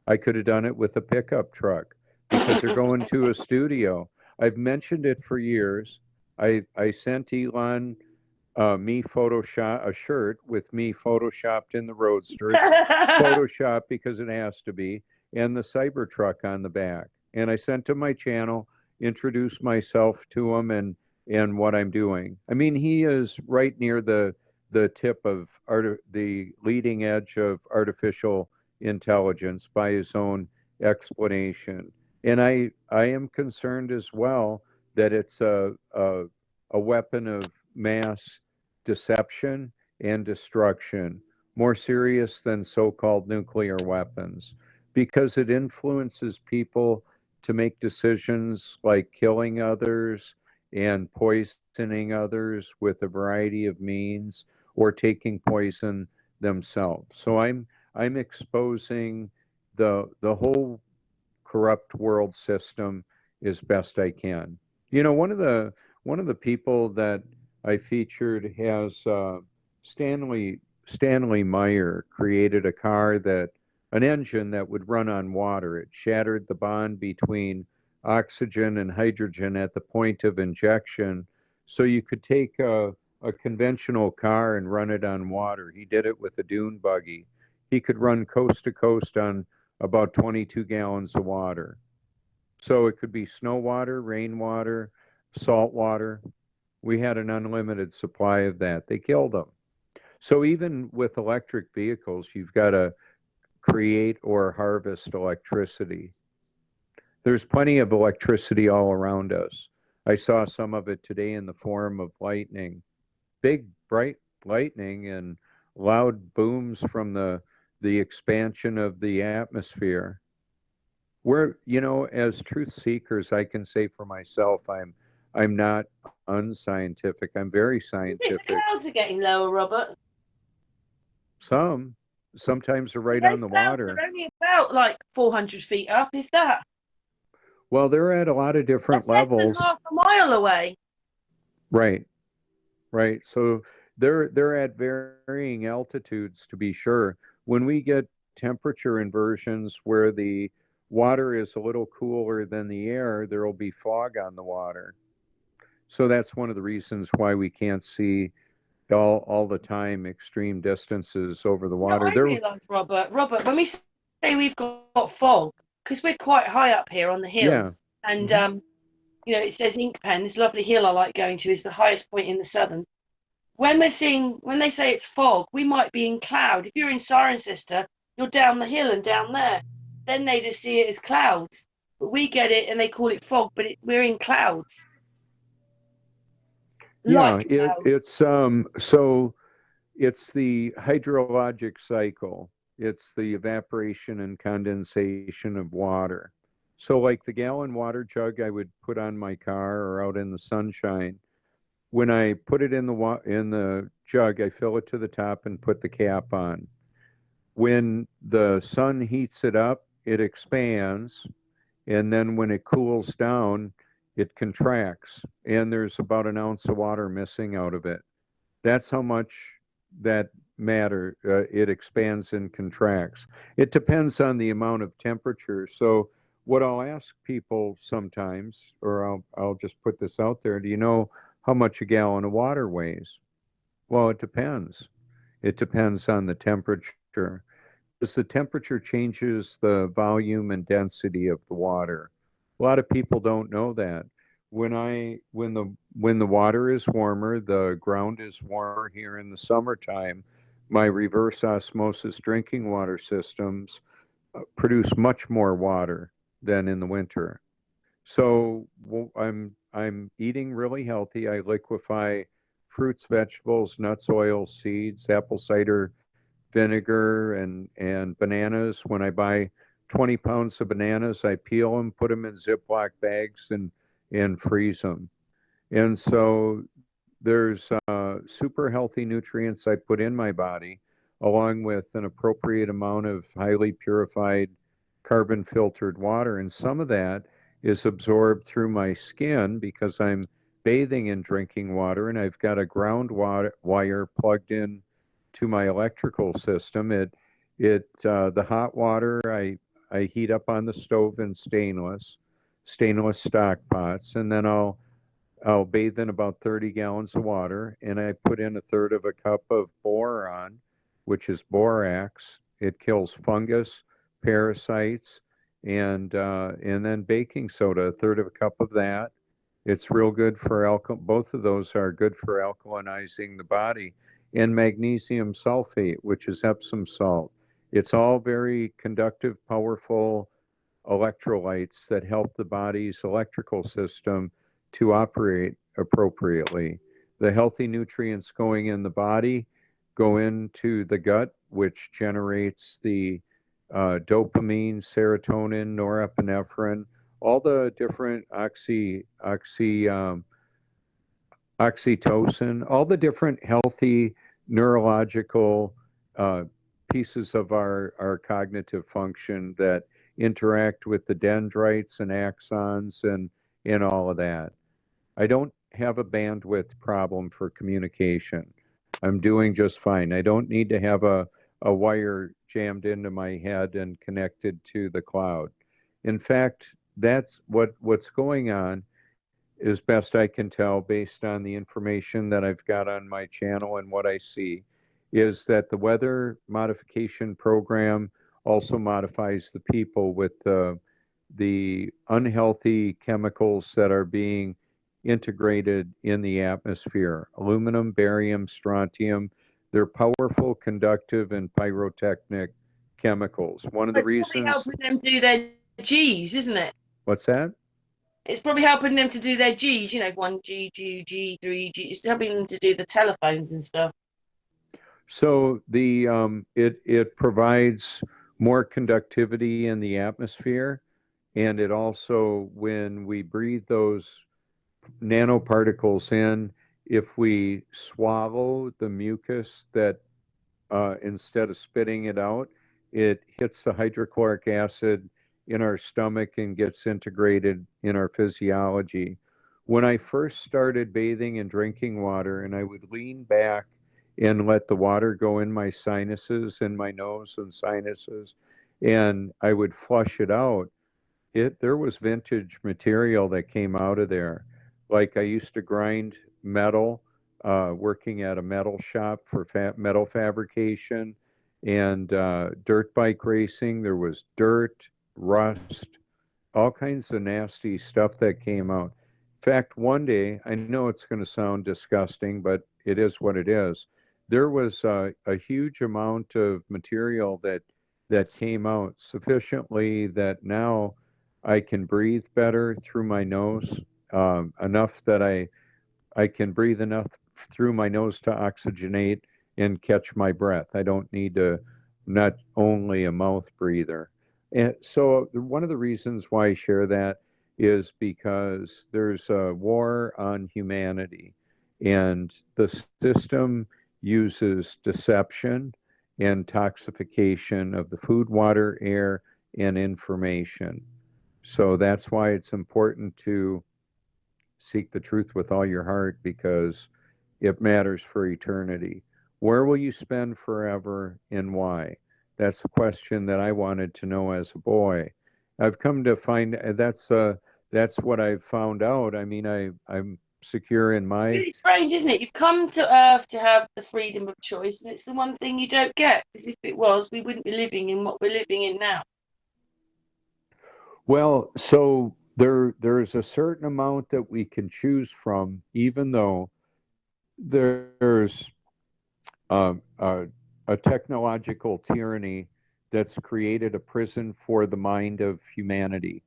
Speaker 2: I could have done it with a pickup truck because they're going to a studio. I've mentioned it for years. I sent Elon me Photoshop a shirt with me photoshopped in the Roadster. It's Photoshop because it has to be, and the Cybertruck on the back. And I sent him my channel, introduced myself to him, and what I'm doing. I mean, he is right near the tip of the leading edge of artificial intelligence by his own explanation. And I am concerned as well that it's a weapon of mass deception and destruction, more serious than so-called nuclear weapons, because it influences people to make decisions like killing others and poisoning others with a variety of means, or taking poison themselves. So I'm exposing the whole corrupt world system as best I can. You know, one of the people that I featured has Stanley Meyer created a car that an engine that would run on water. It shattered the bond between oxygen and hydrogen at the point of injection, so you could take a conventional car and run it on water. He did it with a dune buggy. He could run coast to coast on about 22 gallons of water. So it could be snow water, rainwater, salt water. We had an unlimited supply of that. They killed them. So even with electric vehicles, you've got to create or harvest electricity. There's plenty of electricity all around us. I saw some of it today in the form of lightning, big, bright lightning and loud booms from the expansion of the atmosphere. We're, you know, as truth seekers, I can say for myself, I'm not unscientific. I'm very
Speaker 1: You think the
Speaker 2: scientific.
Speaker 1: clouds are getting lower, Robert?
Speaker 2: Sometimes they're right on
Speaker 1: Those
Speaker 2: the
Speaker 1: clouds
Speaker 2: water.
Speaker 1: are only about like 400 feet up, if that.
Speaker 2: Well, they're at a lot of different
Speaker 1: That's less than
Speaker 2: levels.
Speaker 1: half a mile away.
Speaker 2: Right, right. So they're at varying altitudes to be sure. When we get temperature inversions where the water is a little cooler than the air, there will be fog on the water. So that's one of the reasons why we can't see all the time extreme distances over the
Speaker 1: You know,
Speaker 2: water.
Speaker 1: I
Speaker 2: There,
Speaker 1: realise, Robert, when we say we've got fog, because we're quite high up here on the
Speaker 2: yeah.
Speaker 1: hills, and
Speaker 2: Hmm.
Speaker 1: you know, it says Inkpen, this lovely hill I like going to, is the highest point in the southern. When when they say it's fog, we might be in cloud. If you're in Cirencester, you're down the hill and down there. Then they just see it as clouds. But we get it and they call it fog, but we're in clouds, light
Speaker 2: Yeah,
Speaker 1: clouds.
Speaker 2: so it's the hydrologic cycle. It's the evaporation and condensation of water. So like the gallon water jug I would put on my car or out in the sunshine, when I put it in the jug, I fill it to the top and put the cap on. When the sun heats it up, it expands, and then when it cools down, it contracts, and there's about an ounce of water missing out of it. That's how much that matter it expands and contracts. It depends on the amount of temperature. So what I'll ask people sometimes, or I'll just put this out there, do you know how much a gallon of water weighs? Well, it depends. It depends on the temperature. As the temperature changes the volume and density of the water. A lot of people don't know that. When the water is warmer, the ground is warmer here in the summertime, my reverse osmosis drinking water systems produce much more water than in the winter. So I'm eating really healthy. I liquefy fruits, vegetables, nuts, oils, seeds, apple cider vinegar, and bananas. When I buy 20 pounds of bananas, I peel them, put them in Ziploc bags, and freeze them. And so there's super healthy nutrients I put in my body, along with an appropriate amount of highly purified carbon filtered water. And some of that is absorbed through my skin because I'm bathing in drinking water, and I've got a ground wire plugged in to my electrical system. The hot water I heat up on the stove in stainless stock pots, and then I'll bathe in about 30 gallons of water, and I put in a third of a cup of boron, which is borax. It kills fungus, parasites, and then baking soda, a third of a cup of that. It's real good for both of those are good for alkalinizing the body. And magnesium sulfate, which is Epsom salt. It's all very conductive, powerful electrolytes that help the body's electrical system to operate appropriately. The healthy nutrients going in the body go into the gut, which generates the dopamine, serotonin, norepinephrine, all the different oxytocin, all the different healthy neurological uh, pieces of our cognitive function that interact with the dendrites and axons and all of that. I don't have a bandwidth problem for communication. I'm doing just fine. I don't need to have a wire jammed into my head and connected to the cloud. In fact, that's what's going on, as best I can tell, based on the information that I've got on my channel and what I see, is that the weather modification program also modifies the people with the unhealthy chemicals that are being integrated in the atmosphere. Aluminum, barium, strontium, they're powerful, conductive, and pyrotechnic chemicals. One of the
Speaker 1: It's probably
Speaker 2: reasons,
Speaker 1: helping them do their G's, isn't it?
Speaker 2: what's that?
Speaker 1: It's probably helping them to do their G's, 1G, 2G, 3G. It's helping them to do the telephones and stuff.
Speaker 2: So it provides more conductivity in the atmosphere, and it also, when we breathe those nanoparticles in, if we swallow the mucus that instead of spitting it out, it hits the hydrochloric acid in our stomach and gets integrated in our physiology. When I first started bathing and drinking water, and I would lean back and let the water go in my sinuses and my nose and sinuses, and I would flush it out, there was vintage material that came out of there. Like I used to grind metal, working at a metal shop for metal fabrication and dirt bike racing. There was dirt, rust, all kinds of nasty stuff that came out. In fact, one day, I know it's going to sound disgusting, but it is what it is. There was a huge amount of material that came out sufficiently that now I can breathe better through my nose, enough that I can breathe enough through my nose to oxygenate and catch my breath. I don't need to, not only a mouth breather. And so one of the reasons why I share that is because there's a war on humanity, and the system uses deception and toxification of the food, water, air, and information. So that's why it's important to seek the truth with all your heart, because it matters for eternity. Where will you spend forever and why? That's a question that I wanted to know as a boy. I've come to find that's what I've found out. I mean, I'm secure in
Speaker 1: It's
Speaker 2: my.
Speaker 1: really strange, isn't it? You've come to Earth to have the freedom of choice, and it's the one thing you don't get. Because if it was, we wouldn't be living in what we're living in now.
Speaker 2: Well, so there's a certain amount that we can choose from, even though there's uh, uh, a technological tyranny that's created a prison for the mind of humanity,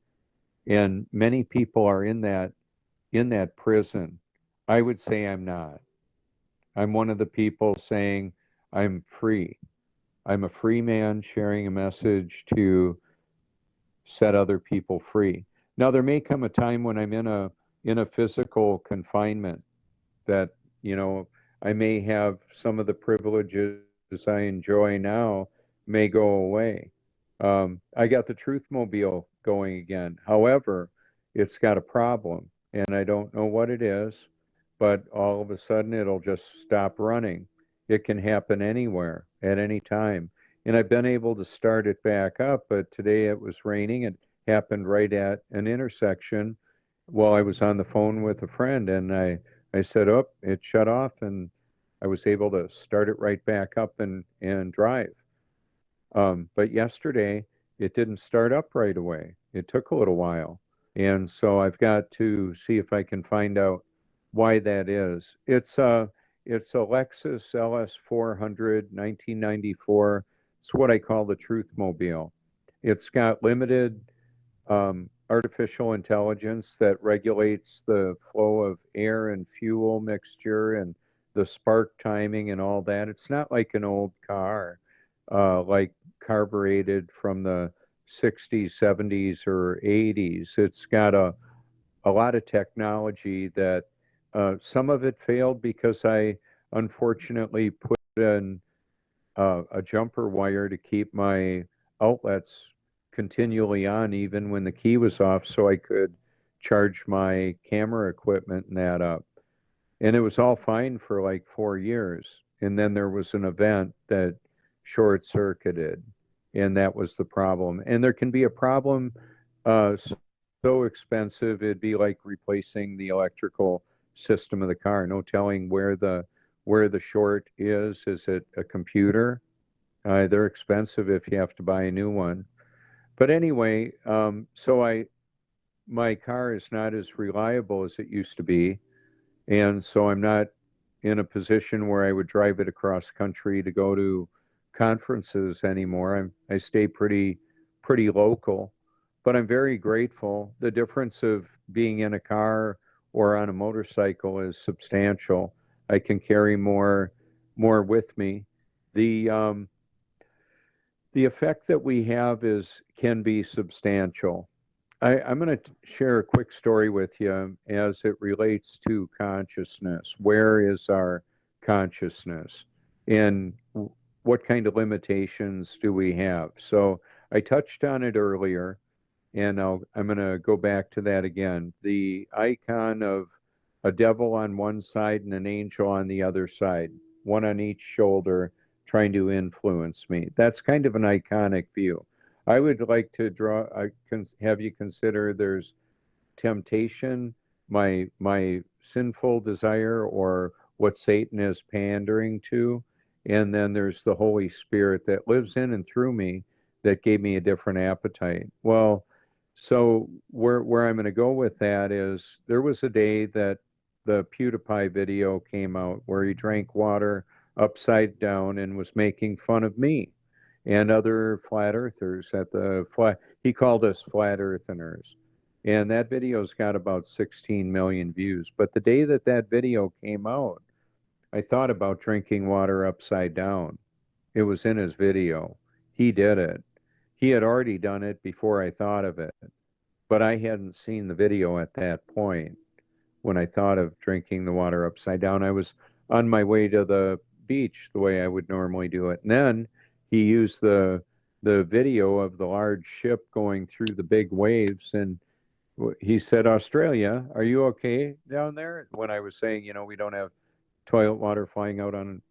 Speaker 2: and many people are in that prison. I would say I'm not. I'm one of the people saying I'm free. I'm a free man sharing a message to set other people free. Now there may come a time when I'm in a physical confinement that, you know, I may have some of the privileges I enjoy now may go away. I got the Truth Mobile going again. However, it's got a problem, and I don't know what it is, but all of a sudden it'll just stop running. It can happen anywhere at any time. and I've been able to start it back up. But today it was raining. It happened right at an intersection while I was on the phone with a friend, and I said, "Oh, it shut off," and I was able to start it right back up and drive. But yesterday it didn't start up right away. It took a little while. And so I've got to see if I can find out why that is. It's a Lexus LS 400 1994. It's what I call the Truth Mobile. It's got limited artificial intelligence that regulates the flow of air and fuel mixture and the spark timing and all that. It's not like an old car, like carbureted from the 60s, 70s, or 80s. It's got a lot of technology that some of it failed because I unfortunately put in a jumper wire to keep my outlets continually on even when the key was off so I could charge my camera equipment and that up. And it was all fine for like 4 years. And then there was an event that short circuited, and that was the problem. And there can be a problem so expensive, it'd be like replacing the electrical system of the car. No telling where the short is. Is it a computer? They're expensive if you have to buy a new one. But anyway, so my car is not as reliable as it used to be, and so I'm not in a position where I would drive it across country to go to conferences anymore. I stay pretty local, but I'm very grateful. The difference of being in a car or on a motorcycle is substantial. I can carry more with me. The the effect that we have can be substantial. I'm going to share a quick story with you as it relates to consciousness. Where is our consciousness? And what kind of limitations do we have? So I touched on it earlier, and I'm going to go back to that again. The icon of a devil on one side and an angel on the other side, one on each shoulder, trying to influence me. That's kind of an iconic view. I would like to have you consider there's temptation, my sinful desire, or what Satan is pandering to, and then there's the Holy Spirit that lives in and through me that gave me a different appetite. Well, so where I'm going to go with that is there was a day that the PewDiePie video came out where he drank water upside down and was making fun of me and other flat earthers he called us flat eartheners. And that video's got about 16 million views. But the day that video came out, I thought about drinking water upside down. It was in his video. He did it. He had already done it before I thought of it. But I hadn't seen the video at that point when I thought of drinking the water upside down. I was on my way to the beach the way I would normally do it. And then he used the video of the large ship going through the big waves, and he said, "Australia, are you okay down there?" When I was saying, we don't have toilet water flying out on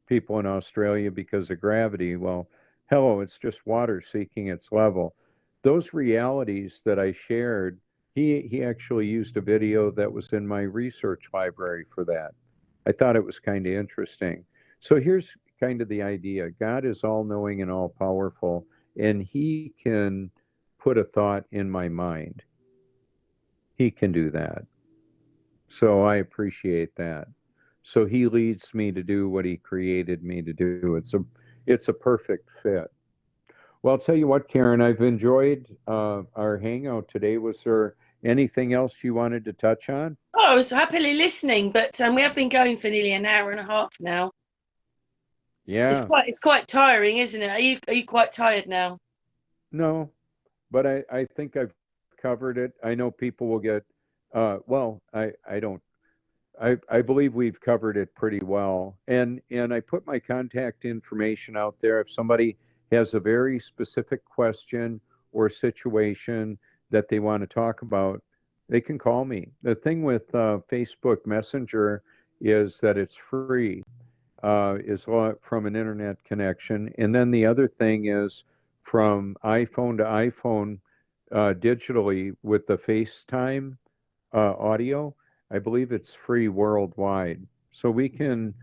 Speaker 2: people in Australia because of gravity. Well, hello, it's just water seeking its level. Those realities that I shared, he actually used a video that was in my research library for that. I thought it was kind of interesting. So here's kind of the idea. God is all knowing and all powerful, and he can put a thought in my mind. He can do that. So I appreciate that. So he leads me to do what he created me to do. It's a perfect fit. Well, I'll tell you what, Karen, I've enjoyed our hangout today. Was there anything else you wanted to touch on?
Speaker 1: Oh, I was happily listening, but we have been going for nearly an hour and a half now.
Speaker 2: Yeah.
Speaker 1: It's quite tiring, isn't it? Are you quite tired now?
Speaker 2: No, but I think I've covered it. I know people will get, well, I don't, I believe we've covered it pretty well. And I put my contact information out there. If somebody has a very specific question or situation that they want to talk about, they can call me. The thing with Facebook Messenger is that it's free. from an internet connection. And then the other thing is from iPhone to iPhone digitally with the FaceTime audio. I believe it's free worldwide. So we can,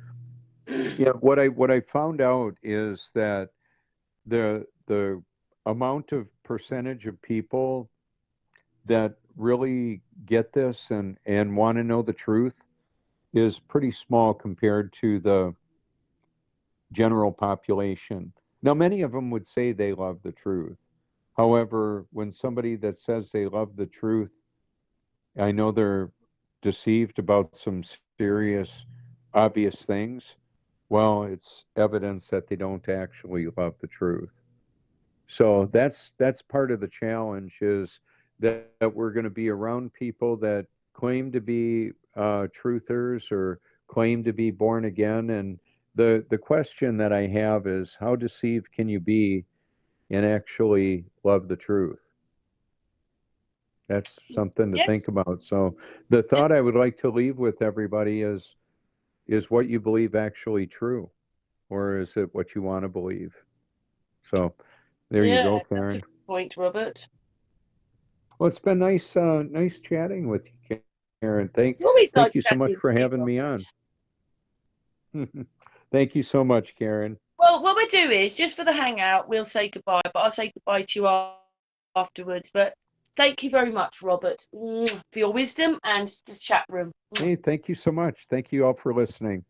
Speaker 2: yeah, what I found out is that the amount of percentage of people that really get this and want to know the truth is pretty small compared to the general population. Now, many of them would say they love the truth. However, when somebody that says they love the truth, I know they're deceived about some serious, obvious things. Well, it's evidence that they don't actually love the truth. So that's part of the challenge is that we're going to be around people that claim to be truthers or claim to be born again. And the question that I have is, how deceived can you be and actually love the truth? That's something to
Speaker 1: Yes.
Speaker 2: think about. So the thought I would like to leave with everybody is what you believe actually true, or is it what you want to believe? So there you
Speaker 1: Yeah,
Speaker 2: go,
Speaker 1: that's a
Speaker 2: Karen.
Speaker 1: good point, Robert.
Speaker 2: Well, it's been nice chatting with you, Karen.
Speaker 1: It's always nice
Speaker 2: Thank you so much
Speaker 1: chatting
Speaker 2: for
Speaker 1: to you,
Speaker 2: having me on.
Speaker 1: Robert.
Speaker 2: Thank you so much, Karen.
Speaker 1: Well, what we'll do is, just for the hangout, we'll say goodbye, but I'll say goodbye to you afterwards. But thank you very much, Robert, for your wisdom and the chat room.
Speaker 2: Hey, thank you so much. Thank you all for listening.